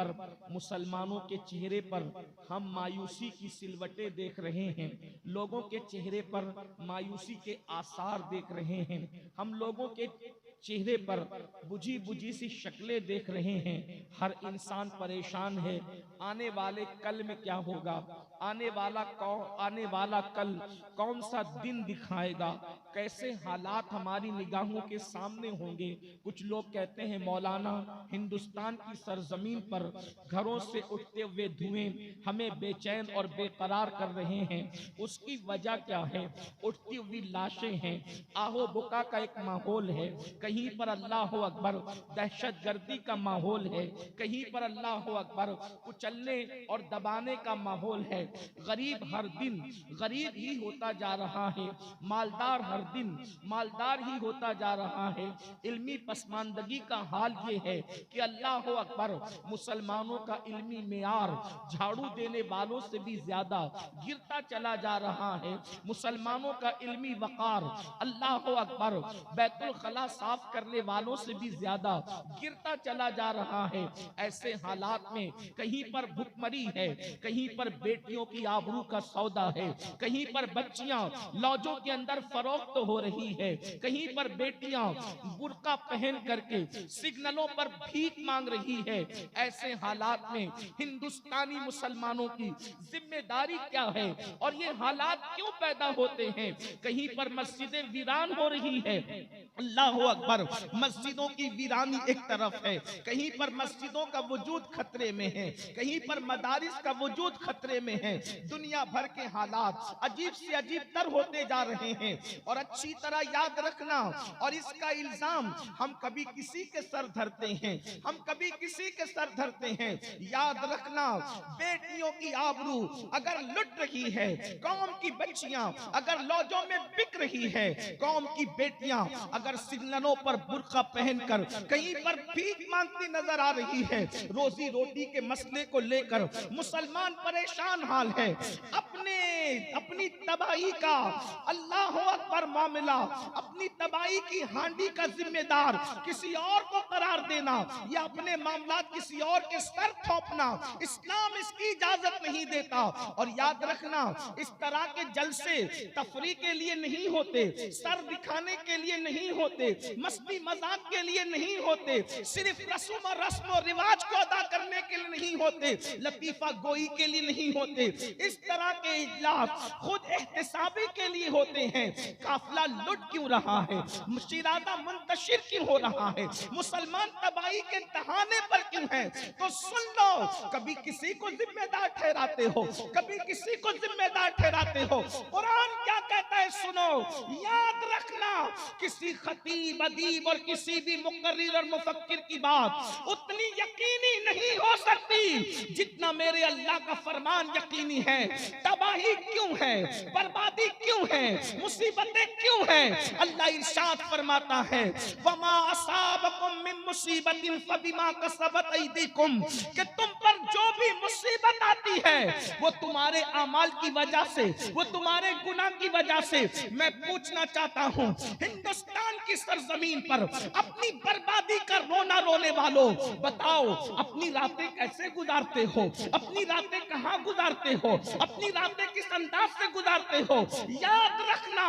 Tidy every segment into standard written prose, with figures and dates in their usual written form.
पर मुसलमानों के चेहरे पर हम मायूसी की सिलवटें देख रहे हैं, लोगों के चेहरे पर मायूसी के आसार देख रहे हैं, हम लोगों के चेहरे पर बुझी बुझी सी शक्लें देख रहे हैं। हर इंसान परेशान है, आने वाले कल में क्या होगा, आने वाला कल कौन सा दिन दिखाएगा, कैसे हालात हमारी निगाहों के सामने होंगे। कुछ लोग कहते हैं मौलाना, हिंदुस्तान की सरजमीन पर घरों से उठते हुए धुएं हमें बेचैन और बेकरार कर रहे हैं। उसकी वजह क्या है? उठती हुई लाशें हैं, आहो बुका का एक माहौल है, कहीं पर अल्लाह अकबर दहशत गर्दी का माहौल है, कहीं पर अल्लाह अकबर कुचलने और दबाने का माहौल है। गरीब हर दिन गरीब ही होता जा रहा है, मालदार हर दिन मालदार ही होता जा रहा है। इल्मी पसमानदगी का हाल ये है कि अल्लाह अकबर मुसलमानों का इल्मी मेयार झाड़ू देने वालों से भी ज्यादा गिरता चला जा रहा है। मुसलमानों का इल्मी वकार अल्लाह अकबर बैतुल खला साफ करने वालों से भी ज्यादा गिरता चला जा रहा है। ऐसे हालात में कहीं पर भुखमरी है, कहीं पर बेटियों की आबरू का सौदा है, कहीं पर बच्चियां लॉजों के अंदर फरोख्त हो रही है, कहीं पर बेटियां बुर्का पहन करके सिग्नलों पर भीख मांग रही है। ऐसे हालात में हिंदुस्तानी मुसलमानों की जिम्मेदारी क्या है और ये हालात क्यों पैदा होते हैं? कहीं पर मस्जिदें वीरान हो रही है, अल्लाह अकबर, मस्जिदों की वीरानी एक तरफ है, कहीं पर मस्जिदों का वजूद खतरे में है, कहीं पर मदारिस का वजूद खतरे में है। दुनिया भर के हालात अजीब से अजीब तर होते जा रहे हैं। और अच्छी तरह याद रखना, और इसका इल्जाम हम कभी किसी के सर धरते हैं, हम कभी किसी के सर धरते हैं। याद रखना, बेटियों की आबरू अगर लुट रही है, कौम की बच्चियां अगर लॉजों में बिक रही है, कौम की बेटियां अगर सिग्नलों पर बुर्का पहनकर कहीं पर भीख मांगती नजर आ रही है, रोजी रोटी के मसले को लेकर मुसलमान परेशान हाल है। अपनी तबाही का अल्लाह अकबर मामला, अपनी तबाही की हांडी का जिम्मेदार किसी और को करार देना या अपने मामला किसी और के सर थोपना, इस्लाम इसकी इजाजत नहीं देता। और याद रखना, इस तरह के जलसे तफरी के लिए नहीं होते, सर दिखाने के लिए नहीं होते, मस्ती मजाक के लिए नहीं होते, सिर्फ रस्म और रिवाज को अदा करने के लिए नहीं होते, लतीफा गोई के लिए नहीं होते। इस तरह के इजलास खुद एहतिसाबी के लिए होते हैं। काफिला लुट क्यों रहा है, मुशीरादा मुंतशिर क्यों हो रहा है, मुसलमान तबाही के दहाने पर क्यों है? तो सुन लो, कभी किसी को जिम्मेदार ठहराते हो, कभी किसी को जिम्मेदार ठहराते हो। कुरान क्या कहता है सुनो, याद रखना, किसी खतीब अदीब और किसी भी मुकर्रिर और मुफक्किर की बात उतनी यकीनी नहीं हो सकती जितना मेरे अल्लाह का फरमान यकीनी है। तबाही क्यों है, बर्बादी क्यों है, मुसीबतें क्यों है? अल्लाह इरशाद फरमाता है, वमा असाबकुम मिन मुसीबतिन फबिमा कसबत ऐदीकुम, कि तुम पर जो भी मुसीबत आती है वो तुम्हारे अमाल की वजह से, वो तुम्हारे गुनाह की वजह से। मैं पूछना चाहता हूँ, हिंदुस्तान की सरजमीन पर अपनी बर्बादी का रोना रोने वालों, बताओ अपनी रातें कैसे गुजारते हो, अपनी रातें कहाँ गुजारते हो, अपनी रातें किस अंदाज से गुजारते हो? याद रखना,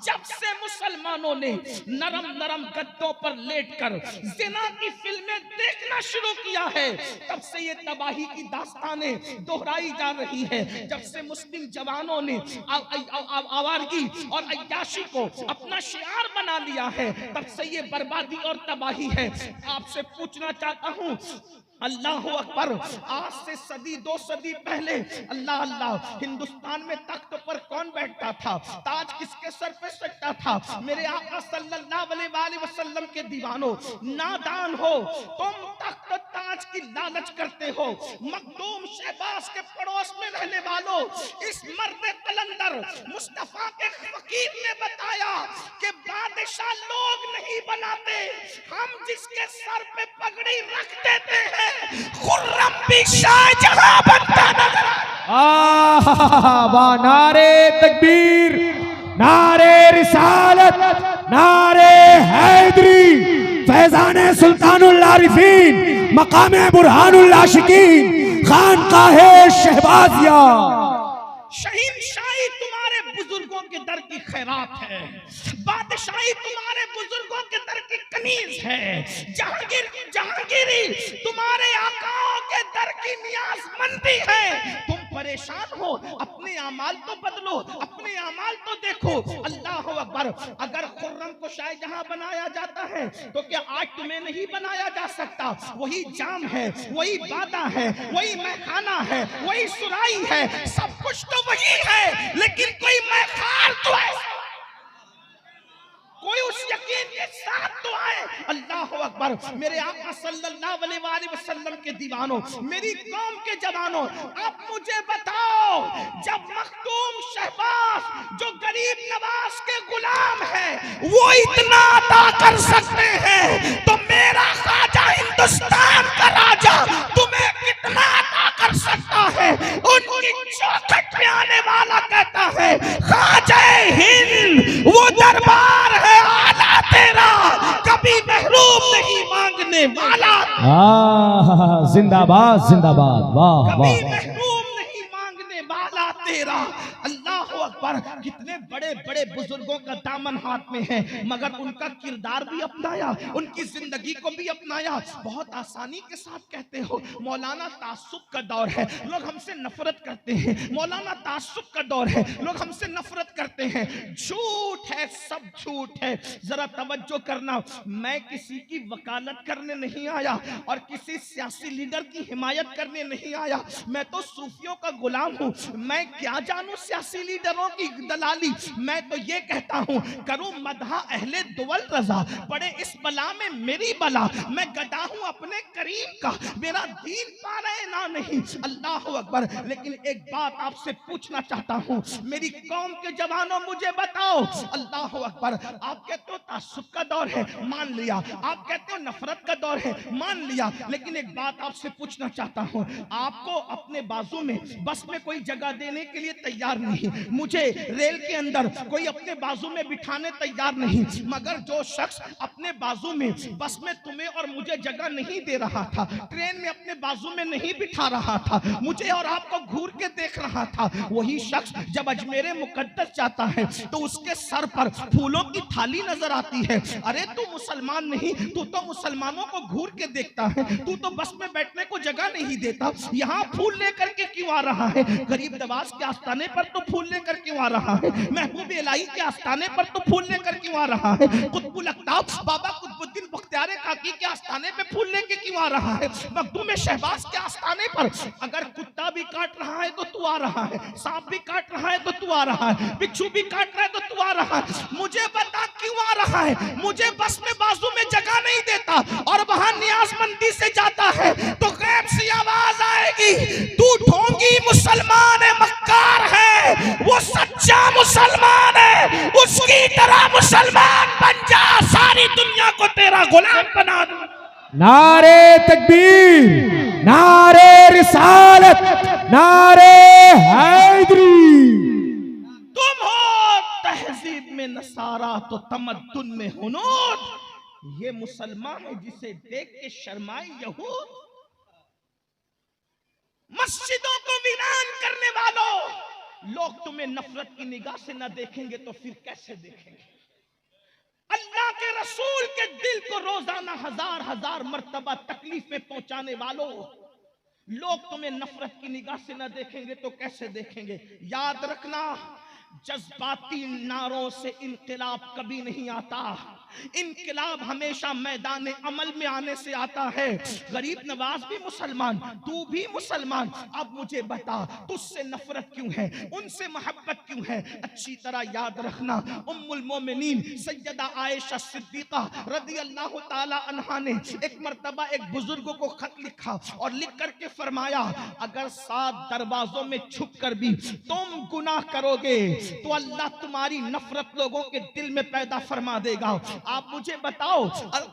जब से मुसलमानों ने नरम नरम गद्दों पर लेटकर जिना की फिल्में देखना शुरू किया है, तब से ये तबाही की दास्तानें दोहराई जा रही है। जब से मुस्लिम जवानों ने आवारगी और अय्याशी को अपना शियार बना लिया है, तब से ये बर्बादी और तबाही है। आपसे पूछना चाहता हूँ, अल्लाह अकबर, आज से सदी दो सदी पहले अल्लाह अल्लाह हिंदुस्तान में तख्त पर कौन बैठता था, ताज किसके सर पे सटता था? मेरे आका सल्लल्लाहु अलैहि वसल्लम के दीवानों, नादान हो तुम, तख्त ताज की लालच करते हो। मखदूम शहबाज के पड़ोस में रहने वालों, इस मर्द कलंदर मुस्तफा के फकीर ने बताया कि बादशाह लोग नहीं बनाते, हम जिसके सर पे पगड़ी रख देते हैं खुर्रम भी शाहजहां बनता नजर वाह, नारे तकबीर, नारे रिसालत, नारे हैदरी। फैजान सुल्तानुल आरिफीन मकाम बुरहानुल आशिकीन खानकाहे शहबाजिया। शहीनशाही तुम्हारे बुजुर्गों के दर की खैरात है, बादशाही तुम्हारे बुजुर्गों के दर की कनीज है, जहांगीरी तुम्हारे आकाओं के दर की नियाजमंदी है। तुम परेशान हो, अपने अमाल तो बदलो, अपने अमाल तो देखो। अल्लाह अकबर। अगर खुर्रम को शाहजहां बनाया जाता है तो क्या आज तुम्हें नहीं बनाया जा सकता? वही जाम है, वही बादा है, वही मैखाना है, वही सुराई है, सब कुछ तो वही है, लेकिन कोई मैखार तो है, कोई उस यकीन के साथ तो आए। अल्लाह अकबर। मेरे आका सल्लल्लाहु अलैहि वसल्लम के दीवानों, मेरी कौम के जवानों, आप मुझे बताओ, जब मखदूम शहबाज जो गरीब नवाज के गुलाम है वो इतना अता कर सकते हैं, तो मेरा ख्वाजा हिंदुस्तान का राजा तुम्हें कितना अता कर सकता है? उनकी चौखट में आने वाला कहता है, ख्वाजा हिंद वो दरबार है आला तेरा, कभी महरूम नहीं मांगने वाला। जिंदाबाद जिंदाबाद। वाह कभी वाह। महरूम नहीं मांगने वाला तेरा। अल्लाह अकबर। कितने बड़े बड़े बुजुर्गों का दामन हाथ में है, मगर उनका किरदार भी अपनाया, उनकी जिंदगी को भी अपनाया। बहुत आसानी के साथ कहते हो मौलाना तासुब का दौर है, लोग हमसे नफरत करते हैं, मौलाना तासुब का दौर है, लोग हमसे नफरत करते हैं। झूठ है, सब झूठ है। जरा तवज्जो करना, मैं किसी की वकालत करने नहीं आया और किसी सियासी लीडर की हिमायत करने नहीं आया। मैं तो सूफियों का गुलाम हूँ, मैं क्या जानूं सियासी लीडरों की दलाली। मैं तो ये कहता हूँ, करूं मदहा अहले दुवल रजा, पड़े इस बला में मेरी बला। मैं गदा हूँ अपने करीम का, मेरा दीन पा रहे ना नहीं। अल्लाह अकबर। लेकिन एक बात आपसे पूछना चाहता हूँ, मेरी कौम के जवानों, मुझे बताओ। अल्लाह अकबर। आप कहते हो तासुब का दौर है, मान लिया। आप कहते हो नफरत का दौर है, मान लिया। लेकिन एक बात आपसे पूछना चाहता हूँ, आपको अपने बाजू में बस में कोई जगह देने के लिए तैयार नहीं, मुझे रेल के अंदर कोई अपने बाजू में बिठाने तैयार नहीं, मगर जो शख्स अपने बाजू में बस में तुम्हें और मुझे जगह नहीं दे रहा था, ट्रेन में अपने बाजू में नहीं बिठा रहा था, मुझे और आपको घूर के देख रहा था, वही शख्स जब अजमेरे मुकद्दस जाता है तो उसके सर पर फूलों की थाली नजर आती है। अरे तू मुसलमान नहीं, तू तो मुसलमानों को घूर के देखता है, तू तो बस में बैठने को जगह नहीं देता, यहाँ फूल लेकर के क्यों आ रहा है? गरीब नवाज के आस्थाने पर तो फूल लेकर क्यों आ रहा है? महबूब इलाही के आस्थाने पर तो फूल लेकर क्यों आ रहा है? कुतुबुल अक़ताब बाबा कुतुबुद्दीन बख्तियार काकी के आस्थाने पे फूल लेके क्यों आ रहा है? मखदूम शहबाज के आस्थाने पर अगर कुत्ता भी काट रहा है तो तू आ रहा है, सांप भी काट रहा है तो तू आ रहा है, बिच्छू भी काट रहा है तो तू आ रहा है। मुझे बता क्यों आ रहा है? मुझे बस में बाजू में जगह नहीं देता और वहां नियाजमंदी से जाता है तो गैब सी आवाज आएगी, तू ढोंगी मुसलमान है, मक्कार है, वो सच्चा मुसलमान है, उसकी तरह मुसलमान बन जा, सारी दुनिया को तेरा गुलाम बना दूं। नारे तकबीर, नारे रिसालत, नारे हैदरी। तुम हो तहजीब में नसारा तो तमद्दुन में हुनूर, ये मुसलमान है जिसे देख के शर्माए यहूद। मस्जिदों को वीरान करने वालों, लोग तुम्हें नफरत की निगाह से न देखेंगे तो फिर कैसे देखेंगे? अल्लाह के रसूल के दिल को रोजाना हजार हजार मर्तबा तकलीफ में पहुंचाने वालों, लोग तुम्हें नफरत की निगाह से न देखेंगे तो कैसे देखेंगे? याद रखना, जज्बाती नारों से इनकलाब कभी नहीं आता, इनकलाब हमेशा मैदान अमल में आने से आता है। गरीब नवाज भी मुसलमान, तू भी मुसलमान, अब मुझे बता तुझसे नफरत क्यों है, उनसे मोहब्बत क्यों है? अच्छी तरह याद रखना, उम्मुल मोमिनीन सैयदा आयशा सिद्दीका रदियल्लाहु ताला अन्हा ने एक मर्तबा एक बुजुर्ग को खत लिखा और लिख करके फरमाया, अगर 7 दरवाजों में छुप कर भी तुम गुनाह करोगे तो अल्लाह तुम्हारी नफरत लोगों के दिल में पैदा फरमा देगा। आप मुझे बताओ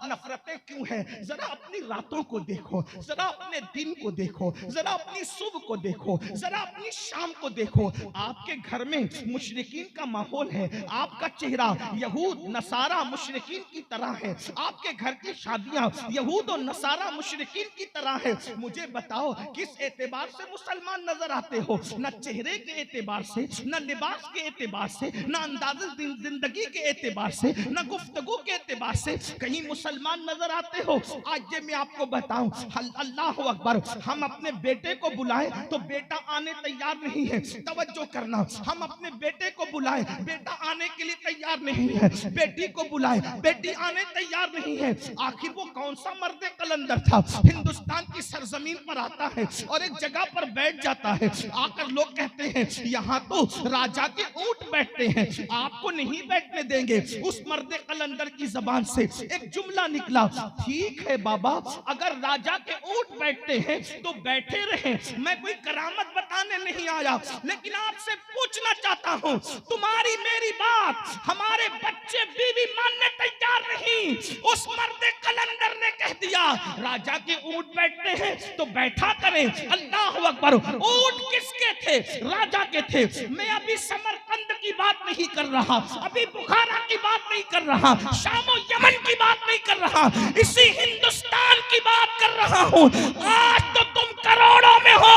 नफरतें क्यों है? जरा अपनी रातों को देखो, जरा अपने दिन को देखो, जरा अपनी सुबह को देखो, जरा अपनी शाम को देखो। आपके घर में मुशरिकीन का माहौल है, आपका चेहरा यहूद नसारा मुशरिकीन की तरह है, आपके घर की शादियां यहूद और नसारा मुशरिकीन की तरह है। मुझे बताओ किस एतबार से मुसलमान नजर आते हो? न चेहरे के एतबार से, न लिबास के एतबार से, न अंदाज़े जिंदगी के एतबार से, न गुफ्तगू के एतबार से कहीं मुसलमान नजर आते हो? आज ये मैं आपको बताऊं, अल्लाह अकबर, हम अपने बेटे को बुलाएं तो बेटा आने तैयार नहीं है। तवज्जो करना, हम अपने बेटे को बुलाएं, बेटा आने के लिए तैयार नहीं है। बेटी को बुलाएं, बेटी आने तैयार नहीं है। आखिर वो कौन सा मर्द कलंदर था हिंदुस्तान की सरजमीन पर आता है और एक जगह पर बैठ जाता है, आकर लोग कहते हैं यहाँ तो राजा के ऊंट बैठते हैं, आपको नहीं बैठने देंगे। उस मर्द कलंदर की जबान से एक जुमला निकला, ठीक है बाबा, अगर राजा के ऊंट बैठते हैं तो बैठे रहे, मैं कोई करामत बताने नहीं आया, लेकिन आपसे पूछना चाहता हूँ, तुम्हारी मेरी बात हमारे बच्चे बीवी मानने तैयार नहीं। उस मर्द कलंदर ने कह दिया राजा के ऊंट बैठते हैं तो बैठा करें। अल्लाह अकबर, ऊंट किसके थे? राजा के थे। मैं अभी समरकंद की बात नहीं कर रहा, अभी बुखारा की बात नहीं कर रहा, शाम और यमन की बात नहीं कर रहा, इसी हिंदुस्तान की बात कर रहा हूँ। आज तो तुम करोड़ों में हो,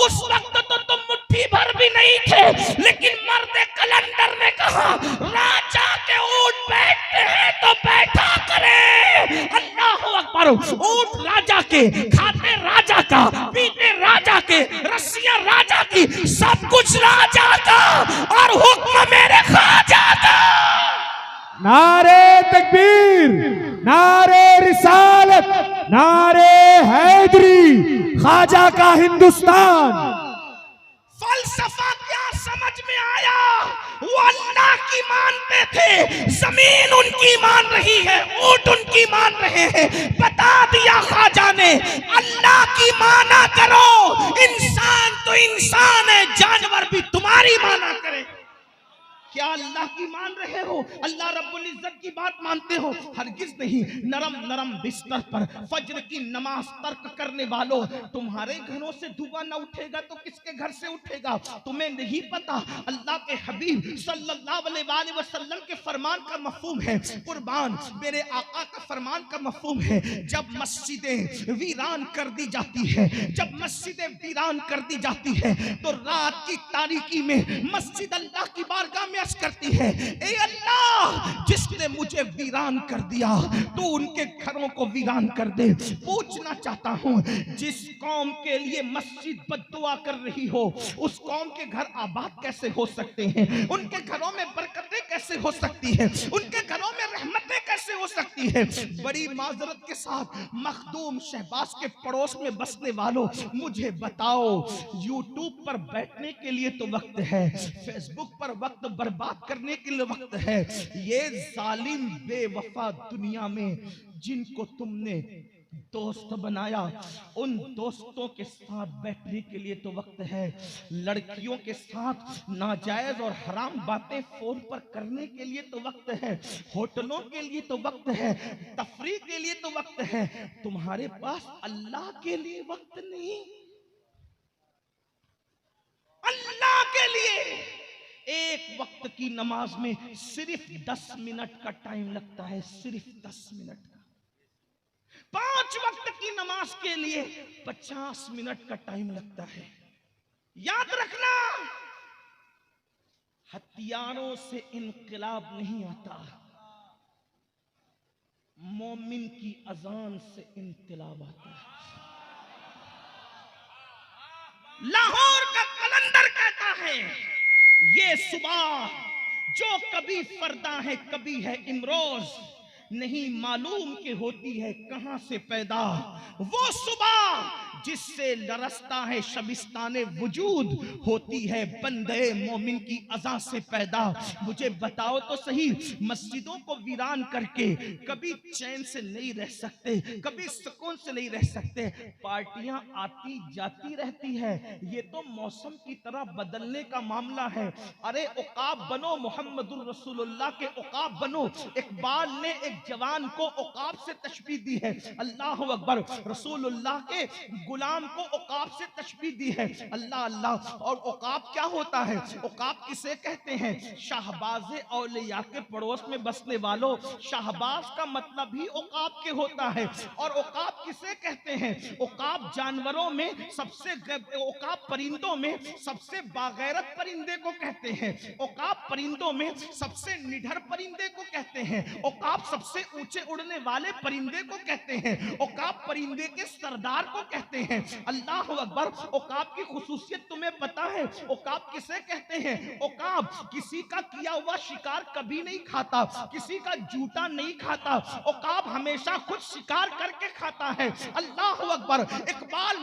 उस वक्त तो तुम मुट्ठी भर भी नहीं थे, लेकिन मर्द कलंदर ने कहा राजा के ऊंट बैठते हैं तो बैठा करें। अल्लाह अकबर, ऊंट राजा के, खाते राजा का, पीते राजा के, रस्सियां राजा की, सब कुछ राजा का और हुक्म मेरे ख्वाजा का। नारे तकबीर, नारे रिसालत, नारे हैदरी, ख्वाजा का हिंदुस्तान। फलसफा क्या समझ में आया? वो अल्लाह की मानते थे, जमीन उनकी मान रही है, ऊंट उनकी मान रहे हैं। बता दिया ख्वाजा ने, अल्लाह की माना करो, इंसान तो इंसान है, जानवर भी तुम्हारी माना करे। क्या अल्लाह की मान रहे हो? अल्लाह रब्बुल इज्जत की बात मानते हो? हरगिज नहीं। नरम नरम बिस्तर पर फज्र की नमाज तर्क करने वालों, तुम्हारे घरों से धुआं न उठेगा तो किसके घर से उठेगा? तुम्हें नहीं पता अल्लाह के हबीब सल्लल्लाहु अलैहि वसल्लम के फरमान का मफहूम है, कुर्बान मेरे आका का फरमान का मफहूम है, जब मस्जिदें वीरान कर दी जाती है, जब मस्जिदें वीरान कर दी जाती है तो रात की तारीकी में मस्जिद अल्लाह की बारगाह में करती है, ए अल्लाह, जिसने मुझे वीरान कर दिया तो उनके घरों को वीरान कर दे। पूछना चाहता हूं, जिस कौम के लिए मस्जिद बद्दुआ कर रही हो, उस कौम के घर आबाद कैसे हो सकते हैं? उनके घरों में बरकतें कैसे हो सकती हैं? उनके घरों में रहमतें कैसे हो सकती है? बड़ी माजरत के साथ मखदूम शहबाज के पड़ोस में बसने वालों, मुझे बताओ, यूट्यूब पर बैठने के लिए तो वक्त है, फेसबुक पर वक्त बर्बाद करने के लिए वक्त है। ये जालिम बेवफा दुनिया में जिनको तुमने दोस्त बनाया, उन दोस्तों के साथ बैठने के लिए तो वक्त है। लड़कियों के साथ नाजायज और हराम बातें फोन पर करने के लिए तो वक्त है। होटलों के लिए तो वक्त है, तफरीह के लिए तो वक्त है। तुम्हारे पास अल्लाह के लिए वक्त नहीं। अल्लाह के लिए एक वक्त की नमाज में सिर्फ 10 मिनट का टाइम लगता है, सिर्फ 10 मिनट का। 5 वक्त की नमाज के लिए 50 मिनट का टाइम लगता है। याद रखना, हथियारों से इनकलाब नहीं आता, मोमिन की अजान से इनकलाब आता है। लाहौर का कलंदर कहता है, ये सुबह जो कभी फरदा है कभी है इमरोज, नहीं मालूम के होती है कहां से पैदा। वो सुबह जिससे लरसता है शबिस्ताने वजूद, होती है बंदे मोमिन की अज़ा से पैदा। मुझे बताओ तो सही, मस्जिदों को वीरान करके कभी चैन से नहीं रह सकते, कभी सुकून से नहीं रह सकते। पार्टियां आती जाती रहती है, ये तो मौसम की तरह बदलने का मामला है। अरे उकाब बनो, मोहम्मदुर रसूलुल्लाह के उकाब बनो। इकबाल ने एक जवान को उकाब से तशबीह दी है, अल्लाह अकबर। रसूलुल्लाह के गुलाम को उकाब से तशबीह दी है, अल्लाह अल्लाह। और उकाब क्या होता है? उकाब किसे कहते हैं? शाहबाज़े औलिया के पड़ोस में बसने वालों, शाहबाज का मतलब ही उकाब के होता है। और उकाब किसे कहते हैं? उकाब जानवरों में सबसे, उकाब परिंदों में सबसे बागैरत परिंदे को कहते हैं। उकाब परिंदों में सबसे निडर परिंदे को कहते हैं। उकाब सबसे ऊंचे उड़ने वाले परिंदे को कहते हैं। उकाब परिंदे के सरदार को कहते हैं, अल्लाह अकबर। उकाब की खुसूसियत तुम्हें पता है? उकाब किसे कहते हैं? उकाब किसी का किया हुआ शिकार कभी नहीं खाता, किसी का जूता नहीं खाता। उकाब हमेशा खुद शिकार करके खाता है, अल्लाह अकबर। इकबाल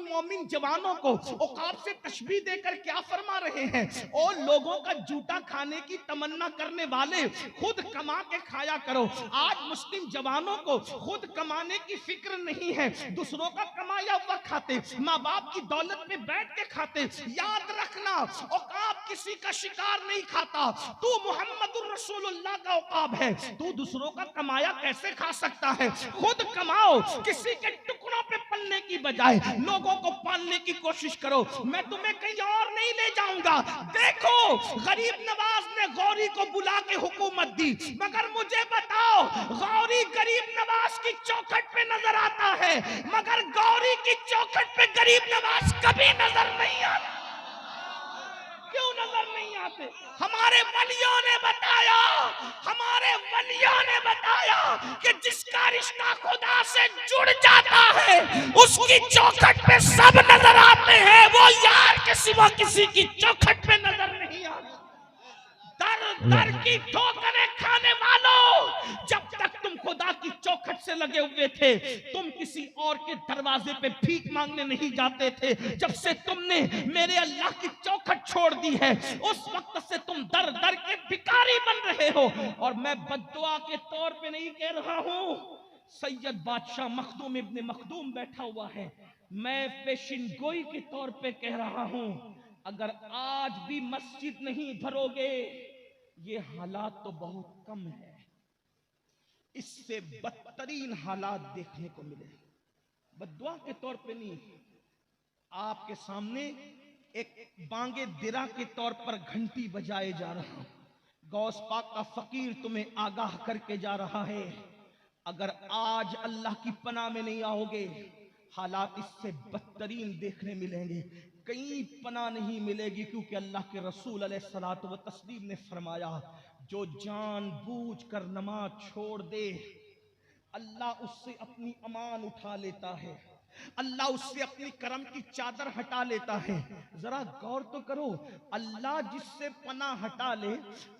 मोमिन जवानों को उकाब से तशबीह देकर क्या फरमा रहे हैं? ओ लोगों का जूता खाने की तमन्ना करने वाले, खुद कमा के खाया करो। आज मुस्लिम जवानों को खुद कमाने की फिक्र नहीं है, दूसरों का कमाया हुआ खाते, माँ बाप की दौलत में बैठ के खाते। याद रखना, उकाब किसी का शिकार नहीं खाता। तू मोहम्मदुर रसूलुल्लाह का उकाब है, तू दूसरों का कमाया कैसे खा सकता है? खुद कमाओ, किसी के टुकड़ों पे पलने की बजाय लोगों को पालने की कोशिश करो। मैं तुम्हें कहीं और नहीं ले जाऊंगा। देखो, गरीब नवाज ने गौरी को बुला के हुकूमत दी, मगर मुझे बताओ, गौरी गरीब नवाज की चौखट पे नजर आता है, मगर गौरी की चौखट पे गरीब नवाज कभी नजर नहीं आता। क्यों नजर नहीं आते? हमारे वलियों ने बताया, हमारे वलियों ने बताया कि जिसका रिश्ता खुदा से जुड़ जाता है उसकी चौखट पे सब नजर आते हैं, वो यार के सिवा किसी की चौखट पे नजर नहीं आते। दर दर की ठोकरें खाने वालों, जब तक तुम खुदा की चौखट से लगे हुए थे, तुम किसी और के दरवाजे पे भीख मांगने नहीं जाते थे। जब से तुमने मेरे अल्लाह की चौखट छोड़ दी है, उस वक्त से तुम दर दर के भिखारी बन रहे हो। और मैं बद्दुआ के तौर पे नहीं कह रहा हूं, सैयद बादशाह मखदूम इब्ने मखदूम बैठा हुआ है, मैं पेशिन गोई के तौर पे कह रहा हूं, अगर आज भी मस्जिद नहीं भरोगे, ये हालात तो बहुत कम है, इससे बदतरीन हालात देखने को मिले। बद्दुआ के तौर पे नहीं, आपके सामने एक बांगे दिरा के तौर पर घंटी बजाए जा रहा हूं। गौस पाक का फकीर तुम्हें आगाह करके जा रहा है, अगर आज अल्लाह की पनाह में नहीं आओगे, हालात इससे बदतरीन देखने मिलेंगे। कहीं पनाह नहीं मिलेगी, क्योंकि अल्लाह के रसूल अलैहिस्सलातु व तस्लीम ने फरमाया, जो जानबूझ कर नमाज छोड़ दे, अल्लाह उससे अपनी अमान उठा लेता है, अल्लाह उससे अपनी करम की चादर हटा लेता है। जरा गौर तो करो, अल्लाह जिससे पनाह हटा ले,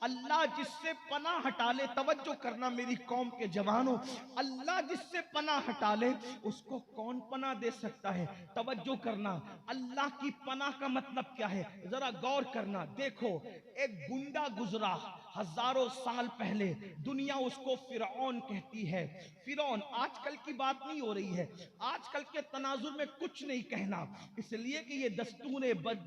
अल्लाह जिससे पनाह हटा ले, तवज्जो करना मेरी कौम के जवानों, अल्लाह जिससे पनाह हटा ले, उसको कौन पनाह दे सकता है? तवज्जो करना, अल्लाह की पनाह का मतलब क्या है? जरा गौर करना। देखो, एक गुंडा गुजरा हजारों साल पहले, दुनिया उसको फिरौन कहती है। फिरौन आजकल की बात नहीं हो रही है, आजकल के तनाजुर में कुछ नहीं कहना, इसलिए कि ये दस्तूर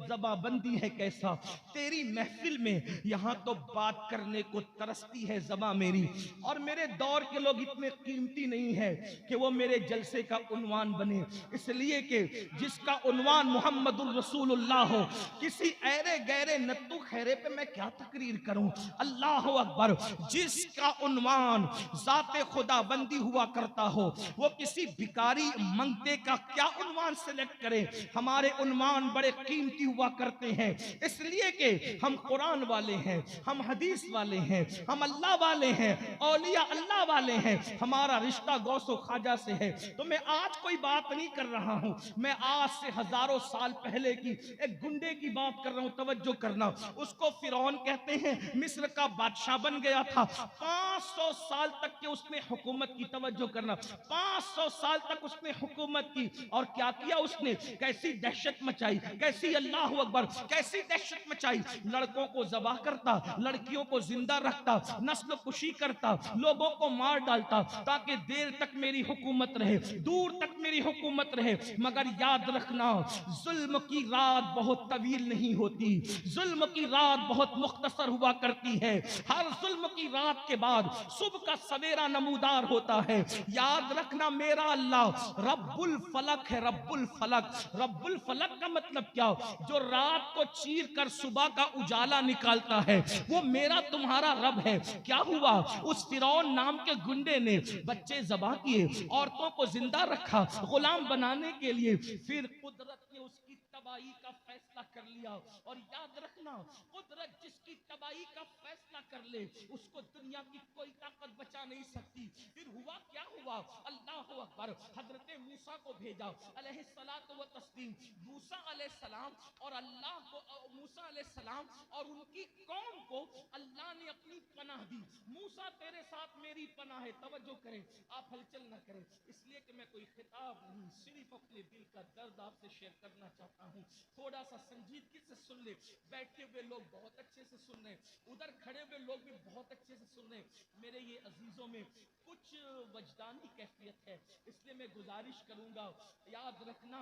जबाबंदी है। कैसा तेरी महफिल में यहां तो बात करने को तरसती है जबा मेरी, और मेरे दौर के लोग इतने कीमती नहीं है कि वो मेरे जलसे का उन्वान बने, इसलिए कि जिसका उन्वान मोहम्मदुर रसूलुल्लाह हो, किसी ऐरे गैरे नत्तू खैरे पे मैं क्या तकरीर करूं? अल्लाह अकबर। जिसका उन्वान जाते खुदा बंदी हुआ करता हो, वो किसी भिकारी मंगते का क्या उन्वान सेलेक्ट करे? हमारे उन्वान बड़े कीमती हुआ करते हैं, इसलिए कि हम कुरान वाले हैं, हम हदीस वाले हैं, हम अल्लाह वाले हैं, औलिया अल्लाह वाले हैं, हमारा रिश्ता गौसो ख्वाजा से है। तो मैं आज कोई बात नहीं कर रहा हूं, मैं आज से हजारों साल पहले की एक गुंडे की बात कर रहा हूं, तवज्जो करना। उसको फिरौन कहते हैं, मिस्र का बादशाह बन गया था, 500 साल तक के उसने हुकूमत की, तवज्जो करना, 500 साल तक उसने हुकूमत की। और क्या किया उसने, कैसी दहशत मचाई, कैसी अल्लाह अकबर, कैसी दहशत मचाई। लड़कों को ज़बाह करता, लड़कियों को जिंदा रखता, नस्ल कुशी करता, लोगों को मार डालता, ताकि देर तक मेरी हुकूमत रहे, दूर तक मेरी हुकूमत रहे। मगर याद रखना, जुल्म की रात बहुत तवील नहीं होती, जुल्म की रात बहुत मुख्तसर हुआ करती है। हर जुल्म की रात के बाद सुबह का सवेरा नमूदार होता है। याद रखना, मेरा अल्लाह रब्बुल फलक है, रब्बुल फलक। रब्बुल फलक का मतलब क्या, जो रात को चीर कर सुबह का उजाला निकालता है, वो मेरा तुम्हारा रब है। क्या हुआ, उस फिरौन नाम के गुंडे ने बच्चे ज़बाह किए, औरतों को जिंदा रखा गुलाम बनाने के लिए, फिर कुदरत ने उसकी तबाही का फैसला कर लिया। और याद रखना, कुदरत जिसकी तबाही का फैसला कर ले, उसको दुनिया की कोई ताकत बचा नहीं सकती। फिर हुआ क्या हुआ, अल्लाह अकबर, हजरत मूसा को भेजा अलैहिस्सलातु व तस्लीम। मूसा अलैहिस्सलाम और अल्लाह को, मूसा अलैहिस्सलाम और उनकी कौम को अल्लाह ने अपनी पनाह दी। मूसा तेरे साथ मेरी पनाह है, तवज्जो करें, आप हलचल न करें, इसलिए कि मैं कोई खिताब नहीं, सिर्फ अपने दिल का दर्द आपसे शेयर करना चाहता हूँ। थोड़ा सा संजीदगी से सुन ले, बैठे हुए लोग बहुत अच्छे से सुन रहे, उधर खड़े हुए लोग भी बहुत अच्छे से सुन रहे। मेरे ये अजीजों में कुछ वजदानी कैफियत है, इसलिए मैं गुजारिश करूंगा, याद रखना,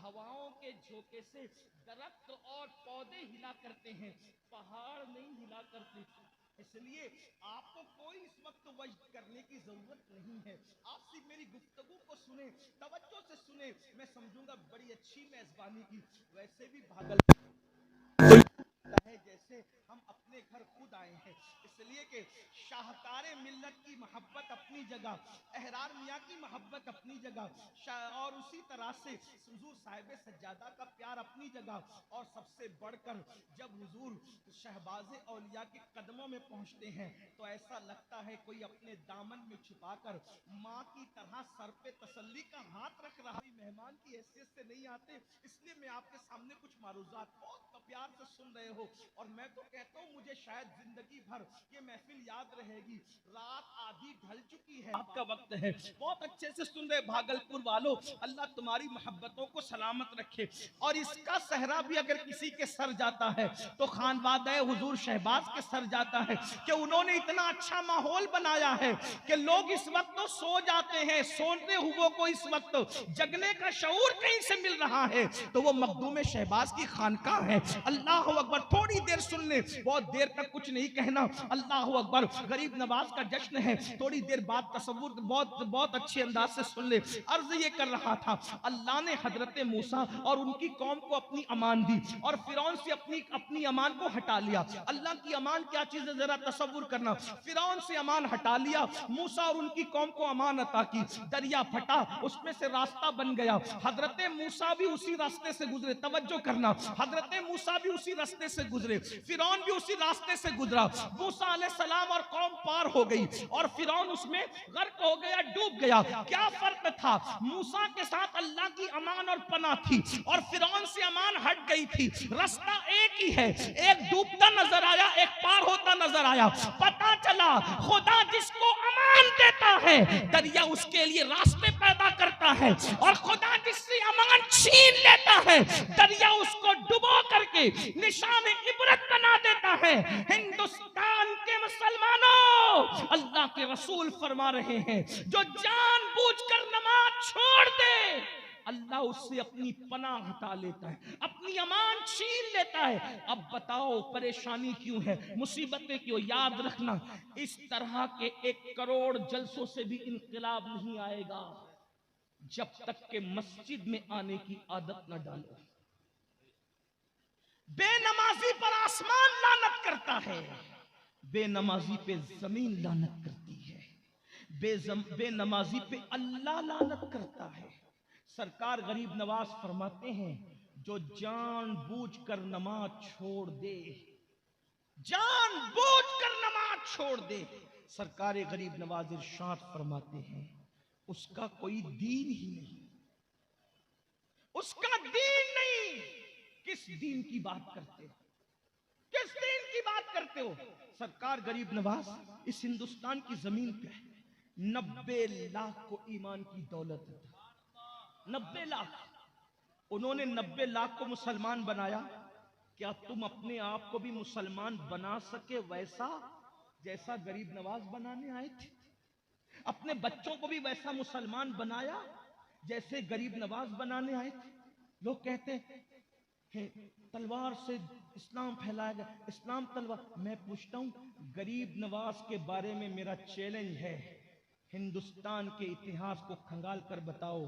हवाओं के झोंके से दरख्त और पौधे हिला करते हैं, पहाड़ नहीं हिला करते। इसलिए आपको कोई इस वक्त वज्द करने की जरूरत नहीं है। आप सिर्फ मेरी गुफ्तगू को सुने, तवज्जो से सुने, मैं समझूंगा बड़ी अच्छी मेजबानी की। वैसे भी भागल है जैसे हम अपने घर खुद आए हैं, इसलिए कि शाहकारे मिल्लत की मोहब्बत अपनी जगह, अहरार मियाँ की मोहब्बत अपनी जगह, और उसी तरह से हुजूर साहिब सज्जादा का प्यार अपनी जगह। और सबसे बढ़कर जब हुजूर शहबाज़े औलिया के कदमों में पहुंचते हैं, तो ऐसा लगता है कोई अपने दामन में छुपाकर माँ की तरह सर पे तसल्ली का हाथ रख रहा है। मेहमान की हैसियत से नहीं आते, इसलिए मैं आपके सामने कुछ मारूजात बहुत प्यार से सुन रहे हो। और मैं तो कहता हूँ, मुझे शायद जिंदगी भर ये महफिल याद रहेगी। रात आधी ढल चुकी है, आपका वक्त है, बहुत अच्छे से सुन रहे भागलपुर वालों, अल्लाह तुम्हारी मोहब्बतों को सलामत रखे। और इसका सहरा भी अगर किसी के सर जाता है, तो खानवादा हुजूर शहबाज के सर जाता है, कि उन्होंने इतना अच्छा माहौल बनाया है कि लोग इस वक्त तो सो जाते हैं, सोते हुए को इस वक्त जगने का शऊर कहीं से मिल रहा है, तो वो मखदूम शहबाज की खानका है। अल्लाह अकबर, थोड़ी देर सुन ले, बहुत देर तक कुछ नहीं कहना। अल्लाह अकबर, गरीब नवाज का जश्न है, थोड़ी देर बाद तसव्वुर बहुत बहुत अच्छे अंदाज से सुन ले। अर्ज ये कर रहा था, अल्लाह ने हजरत मूसा और उनकी कौम को अपनी अमान दी, और फिरौन से अपनी अमान को हटा लिया। अल्लाह की अमान क्या चीज है, जरा तसव्वुर करना। फिरौन से अमान हटा लिया, मूसा और उनकी कौम को अमान अता की, दरिया फटा, उसमें से रास्ता बन गया। हजरत मूसा भी उसी रास्ते से गुजरे, तवज्जो करना, हजरत मूसा भी उसी रास्ते से गुजरे, फिरौन भी उसी रास्ते से गुजरा। मूसा अलैहिस्सलाम और कौम पार हो गई, और फिरौन उसमें गर्क हो गया, डूब गया। क्या फर्क था, मूसा के साथ अल्लाह की अमान और पनाह थी, और फिरौन से अमान हट गई थी। रास्ता एक ही है, एक डूबता नजर आया, एक पार होता नजर आया। पता चला खुदा जिसको अमान देता है, दरिया उसके लिए रास्ते पैदा करता है, और खुदा जिससे अमान छीन लेता है, दरिया उसको डुबो करके निशान इबरत बना देता है। हिंदुस्तान के मुसलमानों, अल्लाह के रसूल फरमा रहे हैं, जो जानबूझकर नमाज छोड़ दे, अल्लाह उससे अपनी पनाह हटा लेता है, अपनी अमान छीन लेता है। अब बताओ परेशानी क्यों है, मुसीबतें क्यों? याद रखना, इस तरह के 1 करोड़ जलसों से भी इनकलाब नहीं आएगा जब तक के मस्जिद में आने की आदत न डालो। बेनमाजी पर आसमान लानत करता है, बेनमाजी पे जमीन लानत करती है, बेनमाजी पे अल्लाह लानत करता है। सरकार गरीब नवाज फरमाते हैं, जो जानबूझकर नमाज छोड़ दे, जानबूझकर नमाज छोड़ दे, सरकार गरीब नवाज इरशाद फरमाते हैं, उसका कोई दीन ही नहीं, उसका दीन नहीं। किस दीन की बात करते हो, किस दीन की बात करते हो? सरकार गरीब नवाज इस हिंदुस्तान की जमीन पे 90 लाख को ईमान की दौलत था, 90 लाख। उन्होंने 90 लाख को मुसलमान बनाया। क्या तुम अपने आप को भी मुसलमान बना सके वैसा जैसा गरीब नवाज बनाने आए थे? अपने बच्चों को भी वैसा मुसलमान बनाया जैसे गरीब नवाज बनाने आए थे? लोग कहते हैं तलवार से इस्लाम फैलाया गया, इस्लाम तलवार। मैं पूछता हूं, गरीब नवाज के बारे में मेरा चैलेंज है, हिंदुस्तान के इतिहास को खंगाल कर बताओ,